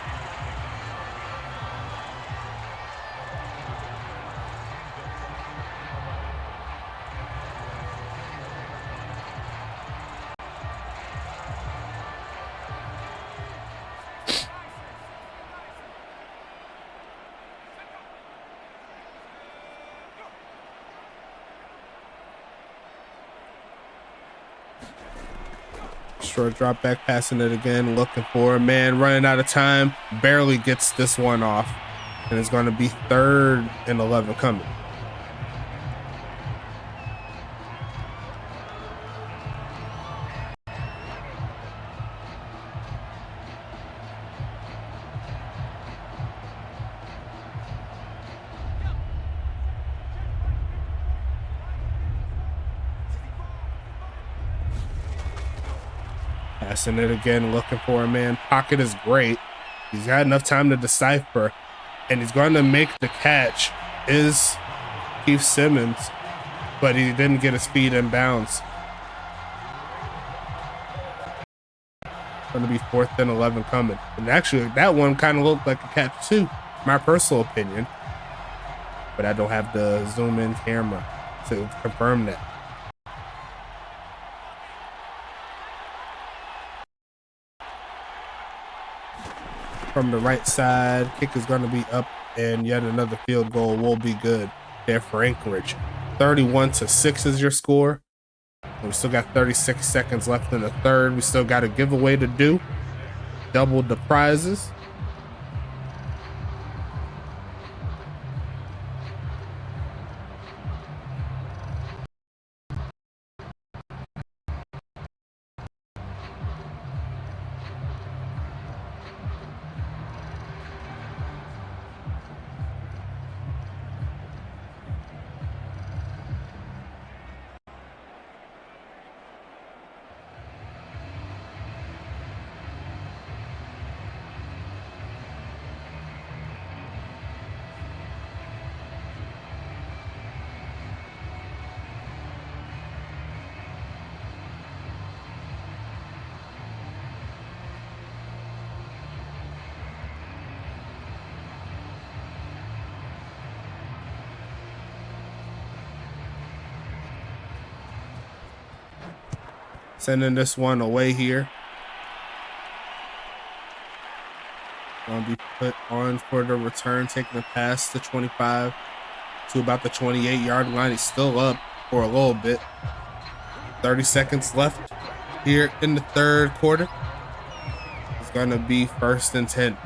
Short drop back, passing it again, looking for a man, running out of time, barely gets this one off, and it's going to be 3rd and 11 coming. Passing it again, looking for a man. Pocket is great. He's got enough time to decipher, and he's going to make the catch. Is Keith Simmons, but he didn't get his feet in bounds. Going to be 4th and 11 coming. And actually, that one kind of looked like a catch too, my personal opinion. But I don't have the zoom in camera to confirm that. From the right side, kick is going to be up, and yet another field goal will be good there for Anchorage. 31-6 is your score. And we still got 36 seconds left in the 3rd. We still got a giveaway to do. Doubled the prizes. Sending this one away here. put on for the return, taking a pass to 25 to about the 28-yard line. He's still up for a little bit. 30 seconds left here in the third quarter. It's going to be 1st and 10.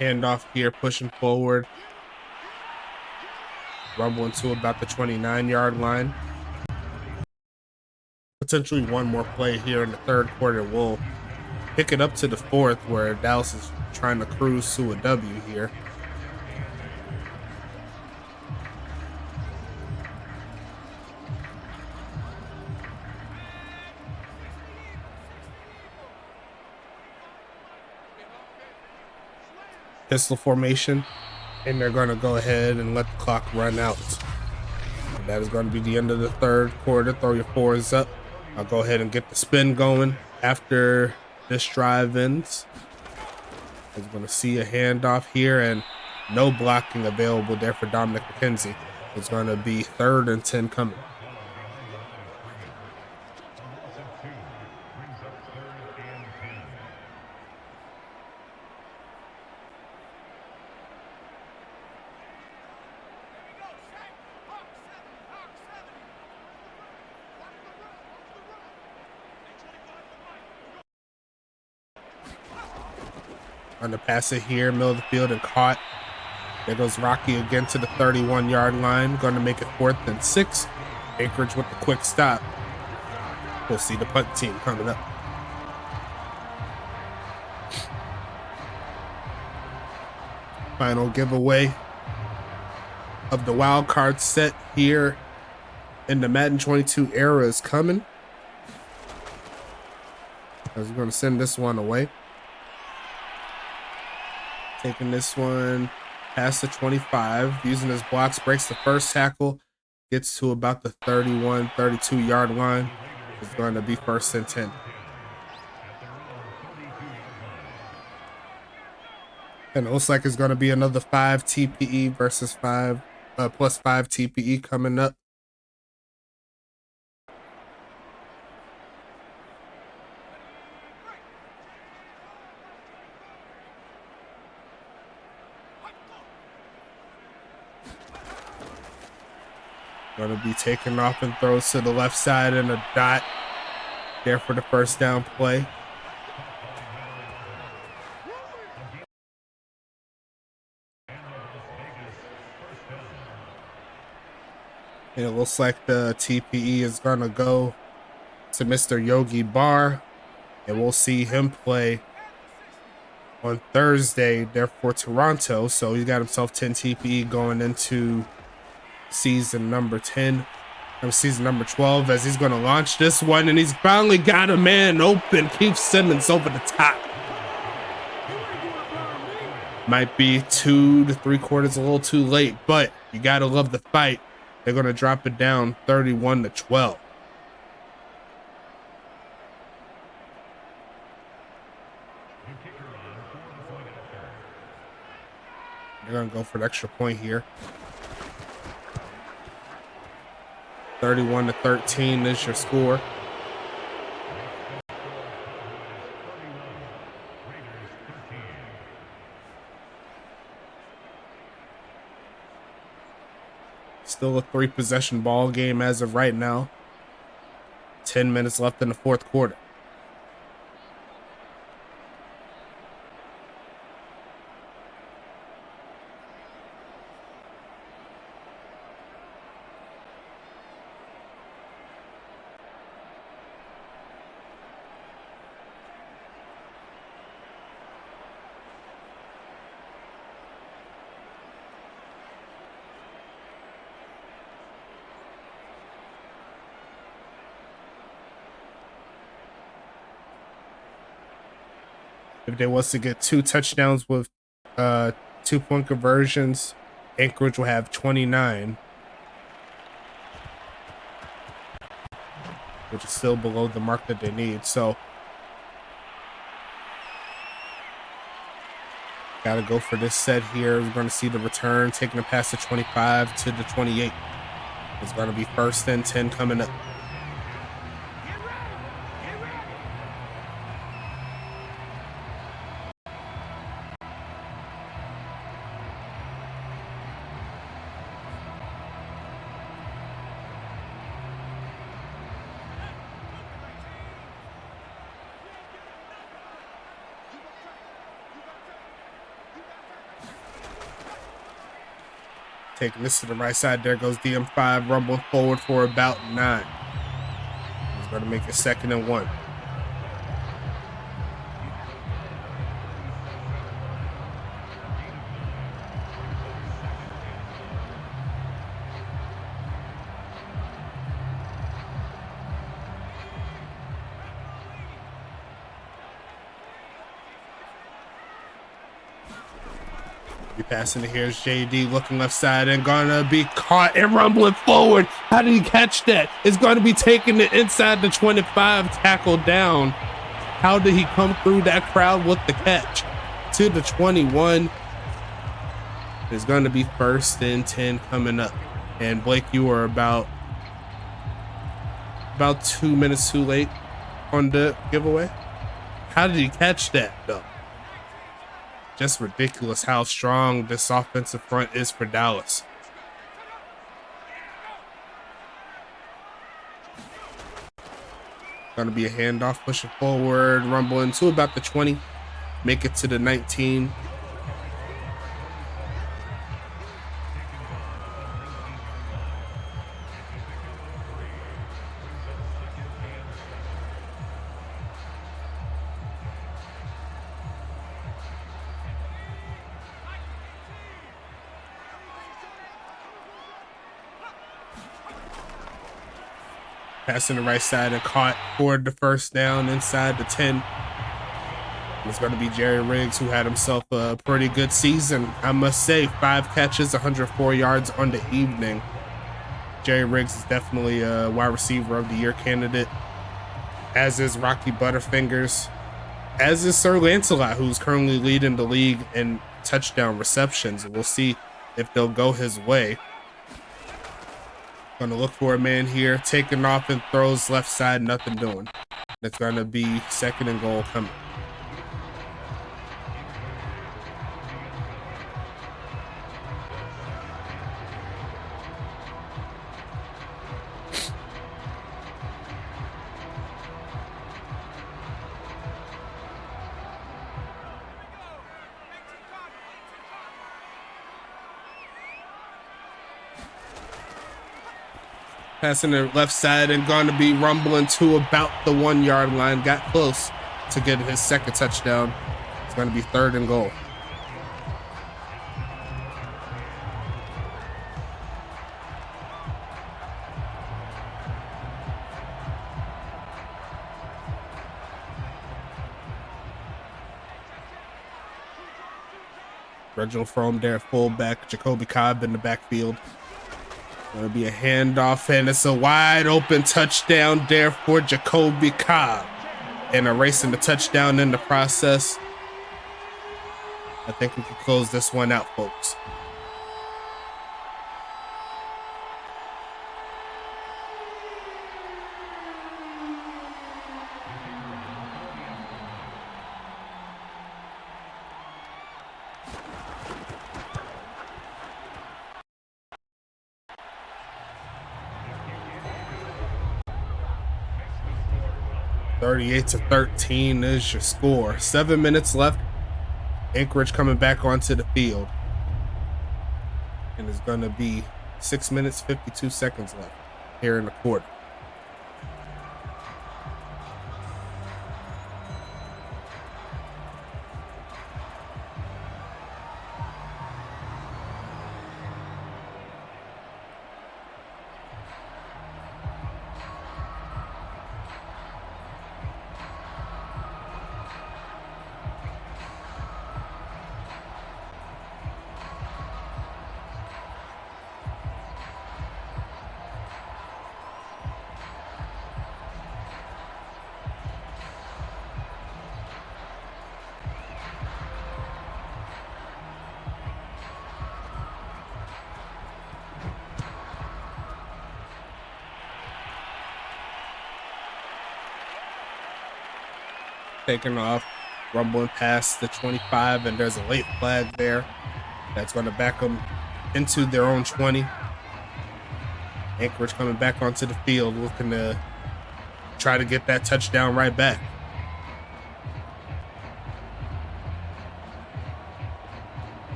Handoff here, pushing forward. Rumbling to about the 29-yard line. Potentially one more play here in the third quarter. We'll pick it up to the fourth, where Dallas is trying to cruise to a W here. Pistol formation, and they're going to go ahead and let the clock run out. And that is going to be the end of the third quarter. Throw your fours up. I'll go ahead and get the spin going after this drive ends. I'm going to see a handoff here, and no blocking available there for Dominic McKenzie. It's going to be 3rd and 10 coming. On the pass it here, middle of the field, and caught. There goes Rocky again to the 31-yard line. Going to make it 4th and 6. Anchorage with the quick stop. We'll see the punt team coming up. Final giveaway of the wild card set here in the Madden 22 era is coming. I was going to send this one away. Taking this one past the 25, using his blocks, breaks the first tackle, gets to about the 31, 32-yard line. It's going to be 1st and 10. And it looks like it's going to be another 5 TPE versus 5 plus 5 TPE coming up. Going to be taken off and throws to the left side, and a dot there for the first down play. And it looks like the TPE is going to go to Mr. Yogi Barr, and we'll see him play on Thursday there for Toronto. So he got himself 10 TPE going into season number 10, or season number 12, as he's going to launch this one, and he's finally got a man open. Keith Simmons over the top. Might be 2 to 3 quarters a little too late, but you got to love the fight. They're going to drop it down 31 to 12. They're going to go for an extra point here. 31 to 13 is your score. Still a 3-possession ball game as of right now. 10 minutes left in the fourth quarter. If they was to get 2 touchdowns with 2-point conversions, Anchorage will have 29. which is still below the mark that they need. So got to go for this set here. We're going to see the return, taking a pass to 25 to the 28. It's going to be 1st and 10 coming up. Taking this to the right side. There goes DM5, rumbling forward for about 9. He's going to make it 2nd and 1. Be passing it. Here's JD looking left side and gonna be caught and rumbling forward. How did he catch that? It's going to be taking it inside the 25, tackled down. How did he come through that crowd with the catch? To the 21. It's going to be 1st and 10 coming up. And Blake, you were about 2 minutes too late on the giveaway. How did he catch that though? Just ridiculous how strong this offensive front is for Dallas. Going to be a handoff, pushing forward, rumbling to about the 20, make it to the 19. Passing the right side and caught for the 1st down inside the 10. It's going to be Jerry Riggs, who had himself a pretty good season, I must say. 5 catches, 104 yards on the evening. Jerry Riggs is definitely a wide receiver of the year candidate, as is Rocky Butterfingers, as is Sir Lancelot, who's currently leading the league in touchdown receptions. We'll see if they'll go his way. Going to look for a man here, taking off and throws left side, nothing doing. It's going to be 2nd and goal coming. Passing the left side and going to be rumbling to about the 1-yard line. Got close to getting his 2nd touchdown. It's going to be 3rd and goal. Reginald Frome there, fullback. Jacoby Cobb in the backfield. Going to be a handoff, and it's a wide open touchdown there for Jacoby Cobb. And erasing the touchdown in the process. I think we can close this one out, folks. (38-13) is your score. 7 minutes left. Anchorage coming back onto the field. And it's going to be 6 minutes, 52 seconds left here in the quarter. taking off, rumbling past the 25, and there's a late flag there that's going to back them into their own 20. Anchorage coming back onto the field, looking to try to get that touchdown right back.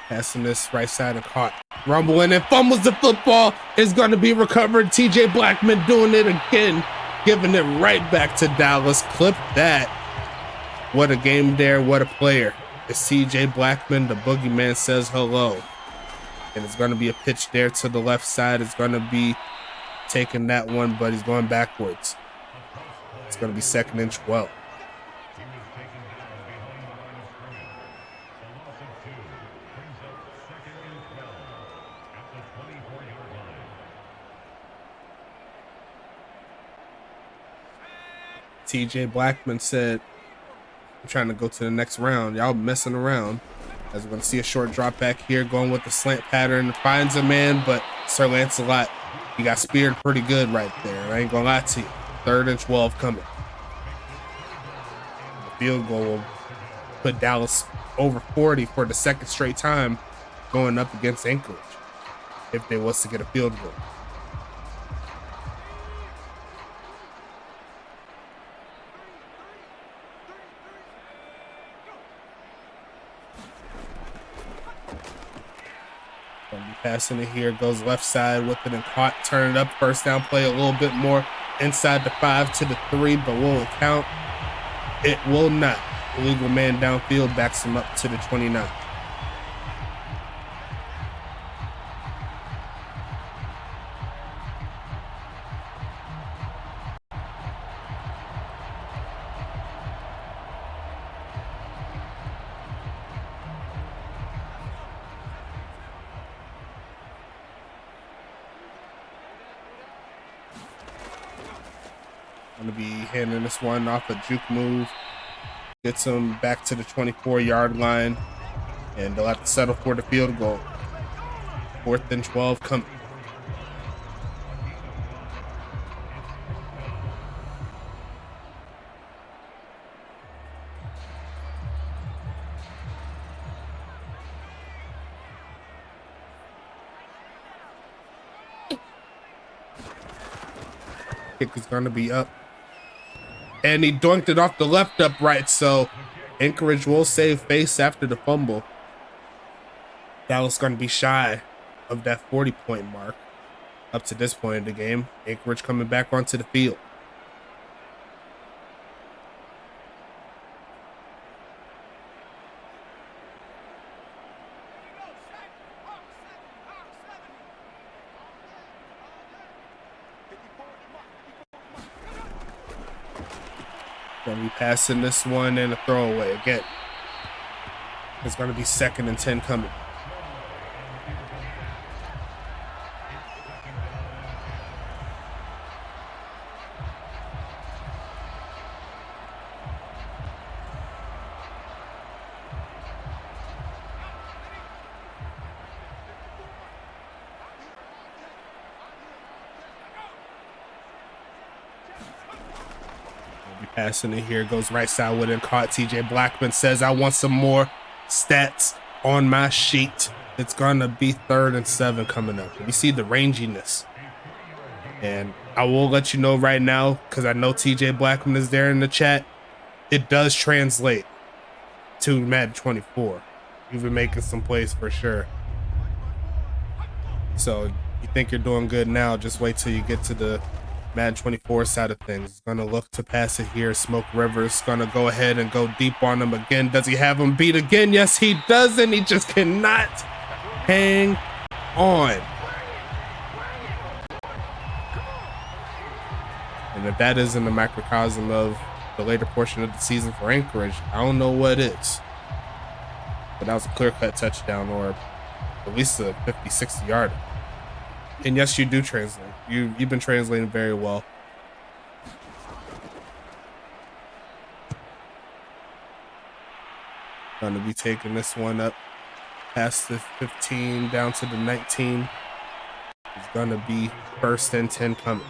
Passing this right side and caught. Rumbling and fumbles the football. Is going to be recovered. TJ Blackman doing it again. Giving it right back to Dallas. Clip that. What a game there. What a player. It's TJ Blackman. The boogeyman says hello. And it's going to be a pitch there to the left side. It's going to be taking that one, but he's going backwards. It's going to be 2nd and 12. TJ Blackman said, I'm trying to go to the next round. Y'all messing around. As we're going to see a short drop back here, going with the slant pattern. Finds a man, but Sir Lancelot, he got speared pretty good right there. I ain't going to lie to you. 3rd and 12 coming. The field goal will put Dallas over 40 for the 2nd straight time going up against Anchorage if they was to get a field goal. Gonna be passing it here, goes left side with it and caught, turn it up, 1st down play, a little bit more inside the 5 to the 3, but will it count? It will not. Illegal man downfield backs him up to the 29. Going to be handing this one off a juke move. Gets him back to the 24-yard line. And they'll have to settle for the field goal. 4th and 12 coming. Kick is going to be up. And he dunked it off the left upright, so Anchorage will save face after the fumble. Dallas going to be shy of that 40-point mark up to this point in the game. Anchorage coming back onto the field. Gonna be passing this one and a throwaway again. It's gonna be 2nd and 10 coming. Passing it here, goes right side with it, caught. TJ Blackman says, I want some more stats on my sheet. It's gonna be 3rd and 7 coming up. You see the ranginess. And I will let you know right now, because I know TJ Blackman is there in the chat, it does translate to Madden 24. You've been making some plays for sure. So you think you're doing good now, just wait till you get to the Madden 24 side of things. Gonna look to pass it here. Smoke Rivers gonna go ahead and go deep on him again. Does he have him beat again? Yes, he does, and he just cannot hang on. And if that isn't a microcosm of the later portion of the season for Anchorage, I don't know what is. But that was a clear-cut touchdown, or at least a 50, 60 yarder. And yes, you do translate. You've been translating very well. Gonna be taking this one up past the 15 down to the 19. It's gonna be 1st and 10 coming.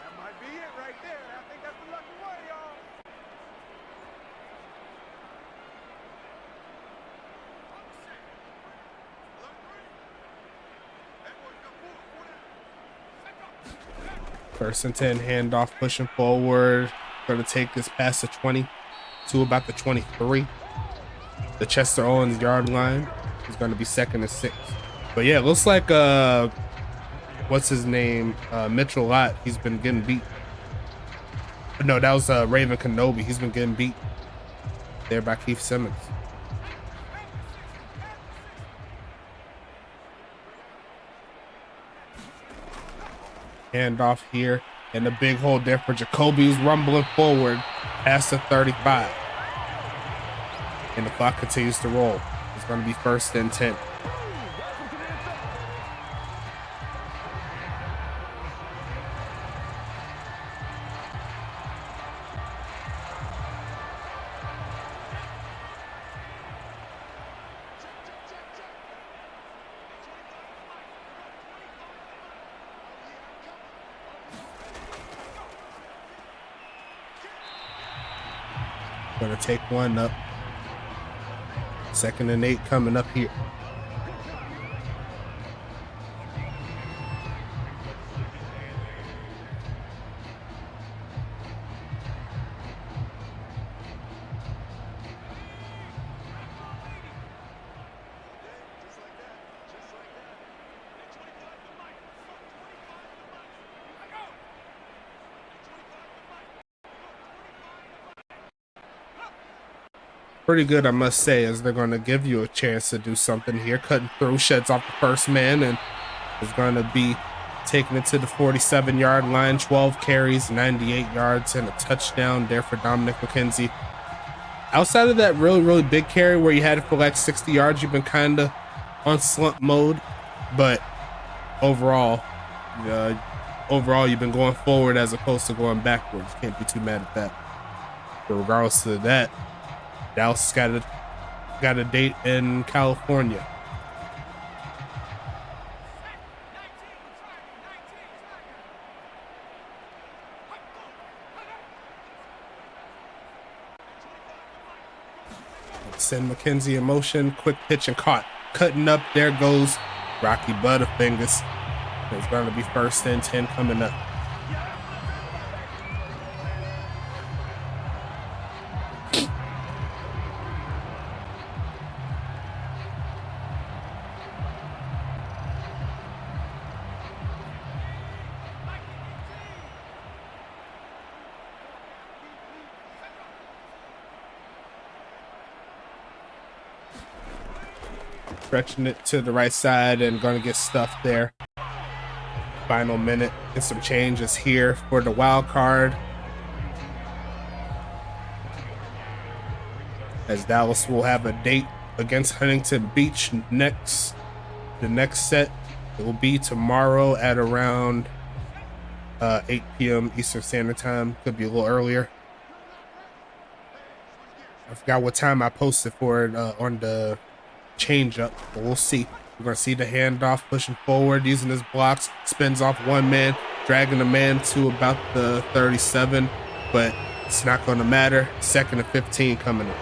That might be it right there. I think that's the lucky one, y'all.
First and 10, handoff, pushing forward. Gonna take this past the 20 to about the 23. The Chester Owens yard line is gonna be 2nd and 6. But yeah, it looks like what's his name? Mitchell Lott. He's been getting beat. No, that was Raven Kenobi. He's been getting beat there by Keith Simmons. Handoff here, and the big hole there for Jacoby's rumbling forward past the 35. And the clock continues to roll. It's going to be 1st and 10. Gonna take one up. 2nd and 8 coming up here. Pretty good, I must say, as they're going to give you a chance to do something here. Cutting through, sheds off the first man, and is going to be taking it to the 47-yard line. 12 carries, 98 yards, and a touchdown there for Dominic McKenzie. Outside of that really big carry where you had it for like 60 yards, you've been kind of on slump mode. But overall, you've been going forward as opposed to going backwards. Can't be too mad at that. But regardless of that, Dallas got a date in California. Send McKenzie in motion, quick pitch and caught. Cutting up, there goes Rocky Butterfingers. It's going to be 1st and 10 coming up. Stretching it to the right side and going to get stuffed there. Final minute and some changes here for the wild card, as Dallas will have a date against Huntington Beach next. The next set, it will be tomorrow at around 8 p.m. Eastern Standard Time. Could be a little earlier. I forgot what time I posted for it on the change up, but we'll see. We're gonna see the handoff pushing forward, using his blocks, spins off one man, dragging the man to about the 37, but it's not gonna matter. 2nd and 15 coming in.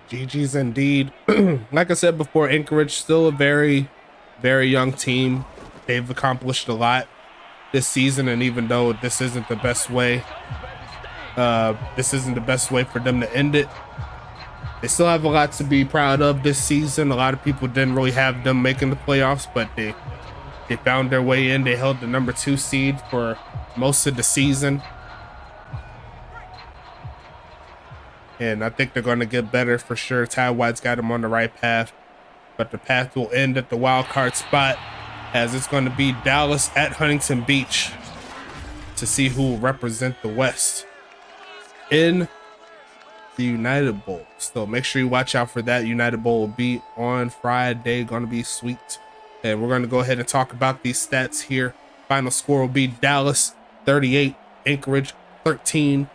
GG's indeed. Like I said before, Anchorage still a very young team. They've accomplished a lot this season, and even though this isn't the best way for them to end it, they still have a lot to be proud of this season. A lot of people didn't really have them making the playoffs, but they found their way in. They held the number 2 seed for most of the season. And I think they're going to get better for sure. Ty White's got him on the right path, but the path will end at the wild card spot. as it's going to be Dallas at Huntington Beach to see who will represent the West in the United Bowl. So make sure you watch out for that. United Bowl will be on Friday. Going to be sweet. And we're going to go ahead and talk about these stats here. Final score will be Dallas 38, Anchorage 13.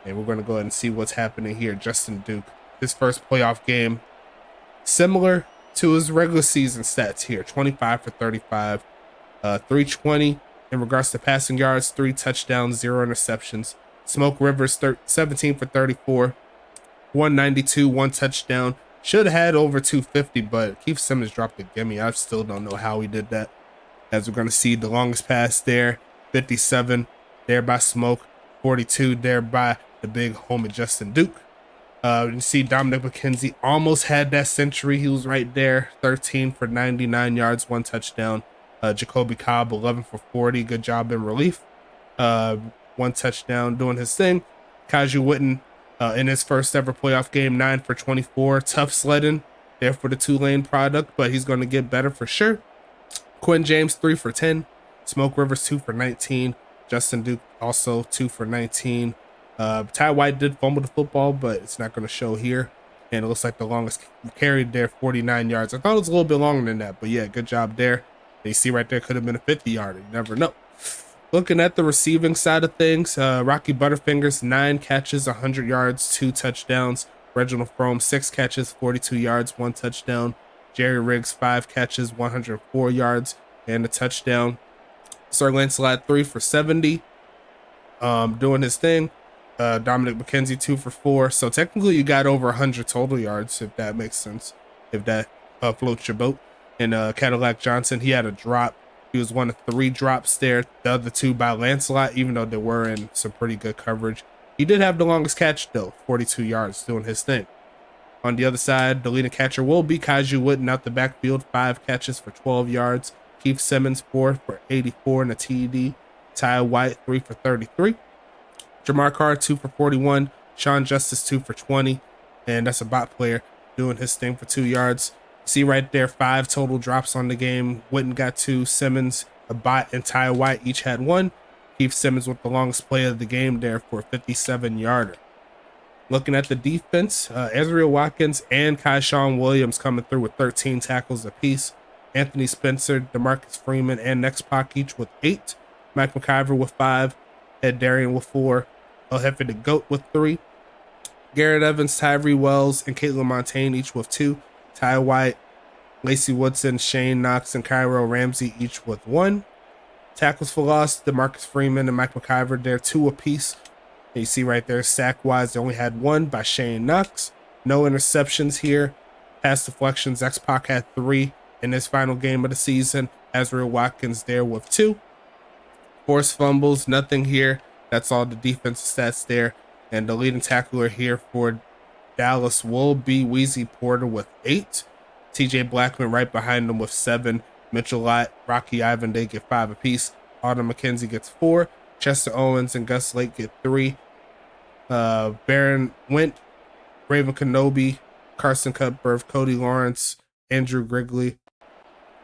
And we're going to go ahead and see what's happening here. Justin Duke, his first playoff game, similar to his regular season stats here. 25 for 35, 320 in regards to passing yards, 3 touchdowns, 0 interceptions. Smoke Rivers 17 for 34, 192, 1 touchdown. Should have had over 250, but Keith Simmons dropped a gimme. I still don't know how he did that. As we're going to see the longest pass there, 57 there by Smoke, 42 there by the big homie Justin Duke. You see Dominic McKenzie almost had that century. He was right there, 13 for 99 yards, 1 touchdown. Jacoby Cobb, 11 for 40. Good job in relief. 1 touchdown doing his thing. Kaju Witten in his first ever playoff game, 9 for 24. Tough sledding there for the Tulane product, but he's going to get better for sure. Quinn James, 3 for 10. Smoke Rivers, 2 for 19. Justin Duke also 2 for 19. Ty White did fumble the football, but it's not going to show here. And it looks like the longest carried there, 49 yards. I thought it was a little bit longer than that, but yeah, good job there. And you see right there, could have been a 50-yarder. You never know. Looking at the receiving side of things, Rocky Butterfingers, 9 catches, 100 yards, 2 touchdowns. Reginald Frome, 6 catches, 42 yards, 1 touchdown. Jerry Riggs, 5 catches, 104 yards, and a touchdown. Sir Lancelot, 3 for 70, doing his thing. Dominic McKenzie, 2 for 4. So technically you got over 100 total yards, if that makes sense, if that floats your boat. And Cadillac Johnson, he had a drop. He was one of 3 drops there. The other 2 by Lancelot, even though they were in some pretty good coverage. He did have the longest catch, though, 42 yards, doing his thing. On the other side, the leading catcher will be Kaju Witten out the backfield, 5 catches for 12 yards. Keith Simmons, 4 for 84 in a TD. Ty White, 3 for 33. Jamar Carr, 2 for 41. Sean Justice, 2 for 20. And that's a bot player doing his thing for 2 yards. See right there, 5 total drops on the game. Witten got 2. Simmons, a bot, and Ty White each had 1. Keith Simmons with the longest play of the game there for a 57-yarder. Looking at the defense, Ezreal Watkins and Kyshawn Williams coming through with 13 tackles apiece. Anthony Spencer, DeMarcus Freeman, and Next Pac each with 8. Mike McIver with 5. Ed Darian with 4. El Jefe the Goat with 3. Garrett Evans, Tyree Wells, and Caitlin Montaigne each with 2. Ty White, Lacey Woodson, Shane Knox, and Cairo Ramsey each with 1. Tackles for loss, DeMarcus Freeman and Mike McIver, they're 2 apiece. And you see right there, sack-wise, they only had 1 by Shane Knox. No interceptions here. Pass deflections, X-Pac had 3 in his final game of the season. Ezreal Watkins there with 2. Forced fumbles, nothing here. That's all the defensive stats there. And the leading tackler here for Dallas will be Wheezy Porter with 8. TJ Blackman right behind him with 7. Mitchell Lott, Rocky Ivan, they get 5 apiece. Autumn McKenzie gets 4. Chester Owens and Gus Lake get 3. Baron Went, Raven Kenobi, Carson Cutbirth, Cody Lawrence, Andrew Grigley,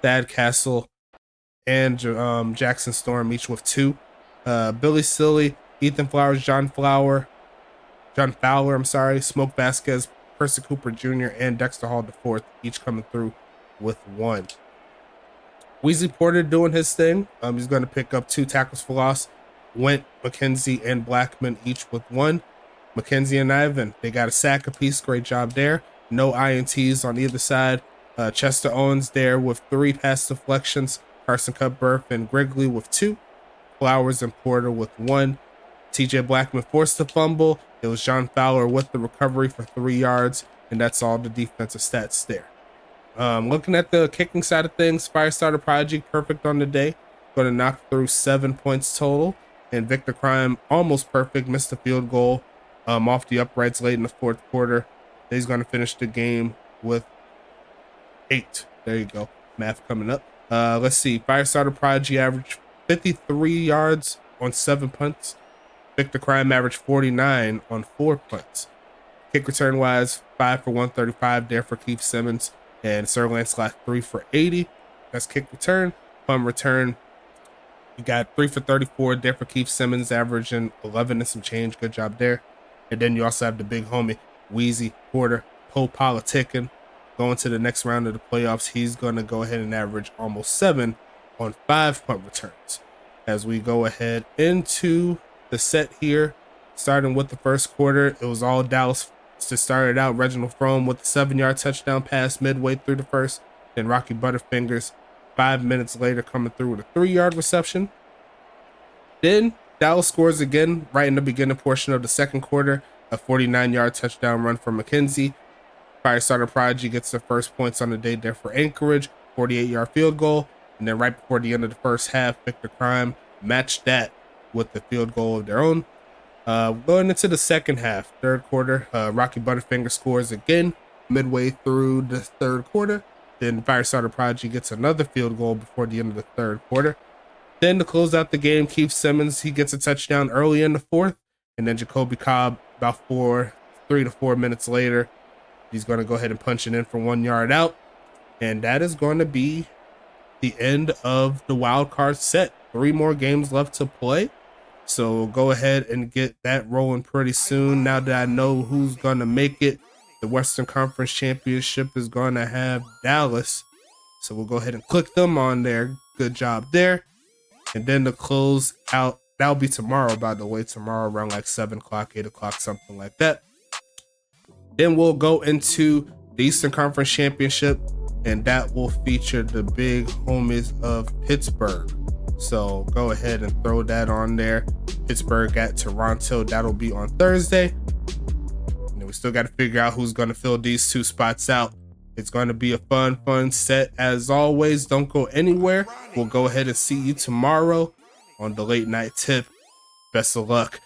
Thad Castle, and Jackson Storm each with 2. Billy Silly, Ethan Flowers, John Fowler, Smoke Vasquez, Percy Cooper Jr., and Dexter Hall IV, each coming through with 1. Wheezy Porter doing his thing. He's going to pick up 2 tackles for loss. Went, McKenzie, and Blackman each with 1. McKenzie and Ivan, they got a sack apiece. Great job there. No INTs on either side. Chester Owens there with 3 pass deflections. Carson Cutbirth and Grigley with 2. Flowers and Porter with 1. TJ Blackman forced the fumble. It was John Fowler with the recovery for 3 yards. And that's all the defensive stats there. Looking at the kicking side of things, Firestarter Prodigy perfect on the day. Going to knock through 7 points total. And Victor Crime almost perfect, missed the field goal off the uprights late in the 4th quarter. He's going to finish the game with 8. There you go. Math coming up. Let's see. Firestarter Prodigy averaged 53 yards on 7 punts. Victor Crime averaged 49 on 4 punts. Kick return wise, 5 for 135 there for Keith Simmons. And Sir Lancelot 3 for 80. That's kick return. Punt return. You got 3 for 34 there for Keith Simmons, averaging 11 and some change. Good job there. And then you also have the big homie, Wheezy Porter, politicking. Going to the next round of the playoffs, he's going to go ahead and average almost 7 on 5 punt returns. As we go ahead into the set here, starting with the first quarter, it was all Dallas to start it out. Reginald Frome with the 7-yard touchdown pass midway through the first. Then Rocky Butterfingers 5 minutes later coming through with a 3-yard reception. Then Dallas scores again right in the beginning portion of the second quarter, a 49-yard touchdown run for McKenzie. Firestarter Prodigy gets the first points on the day there for Anchorage, 48-yard field goal. And then right before the end of the first half, Victor Crime matched that with the field goal of their own. Going into the second half, third quarter, Rocky Butterfinger scores again midway through the third quarter. Then Firestarter Prodigy gets another field goal before the end of the third quarter. Then to close out the game, Keith Simmons, he gets a touchdown early in the fourth. And then Jacoby Cobb, about 3 to 4 minutes later, he's going to go ahead and punch it in for 1 yard out. And that is going to be the end of the wild card set. 3 more games left to play. So go ahead and get that rolling pretty soon. Now that I know who's going to make it, the Western Conference Championship is going to have Dallas. So we'll go ahead and click them on there. Good job there. And then to close out, that'll be tomorrow, by the way, tomorrow around like 7 o'clock, 8 o'clock, something like that. Then we'll go into the Eastern Conference Championship, and that will feature the big homies of Pittsburgh. So go ahead and throw that on there. Pittsburgh at Toronto, that'll be on Thursday. And we still got to figure out who's going to fill these 2 spots out. It's going to be a fun set as always. Don't go anywhere. We'll go ahead and see you tomorrow on the late night tip. Best of luck.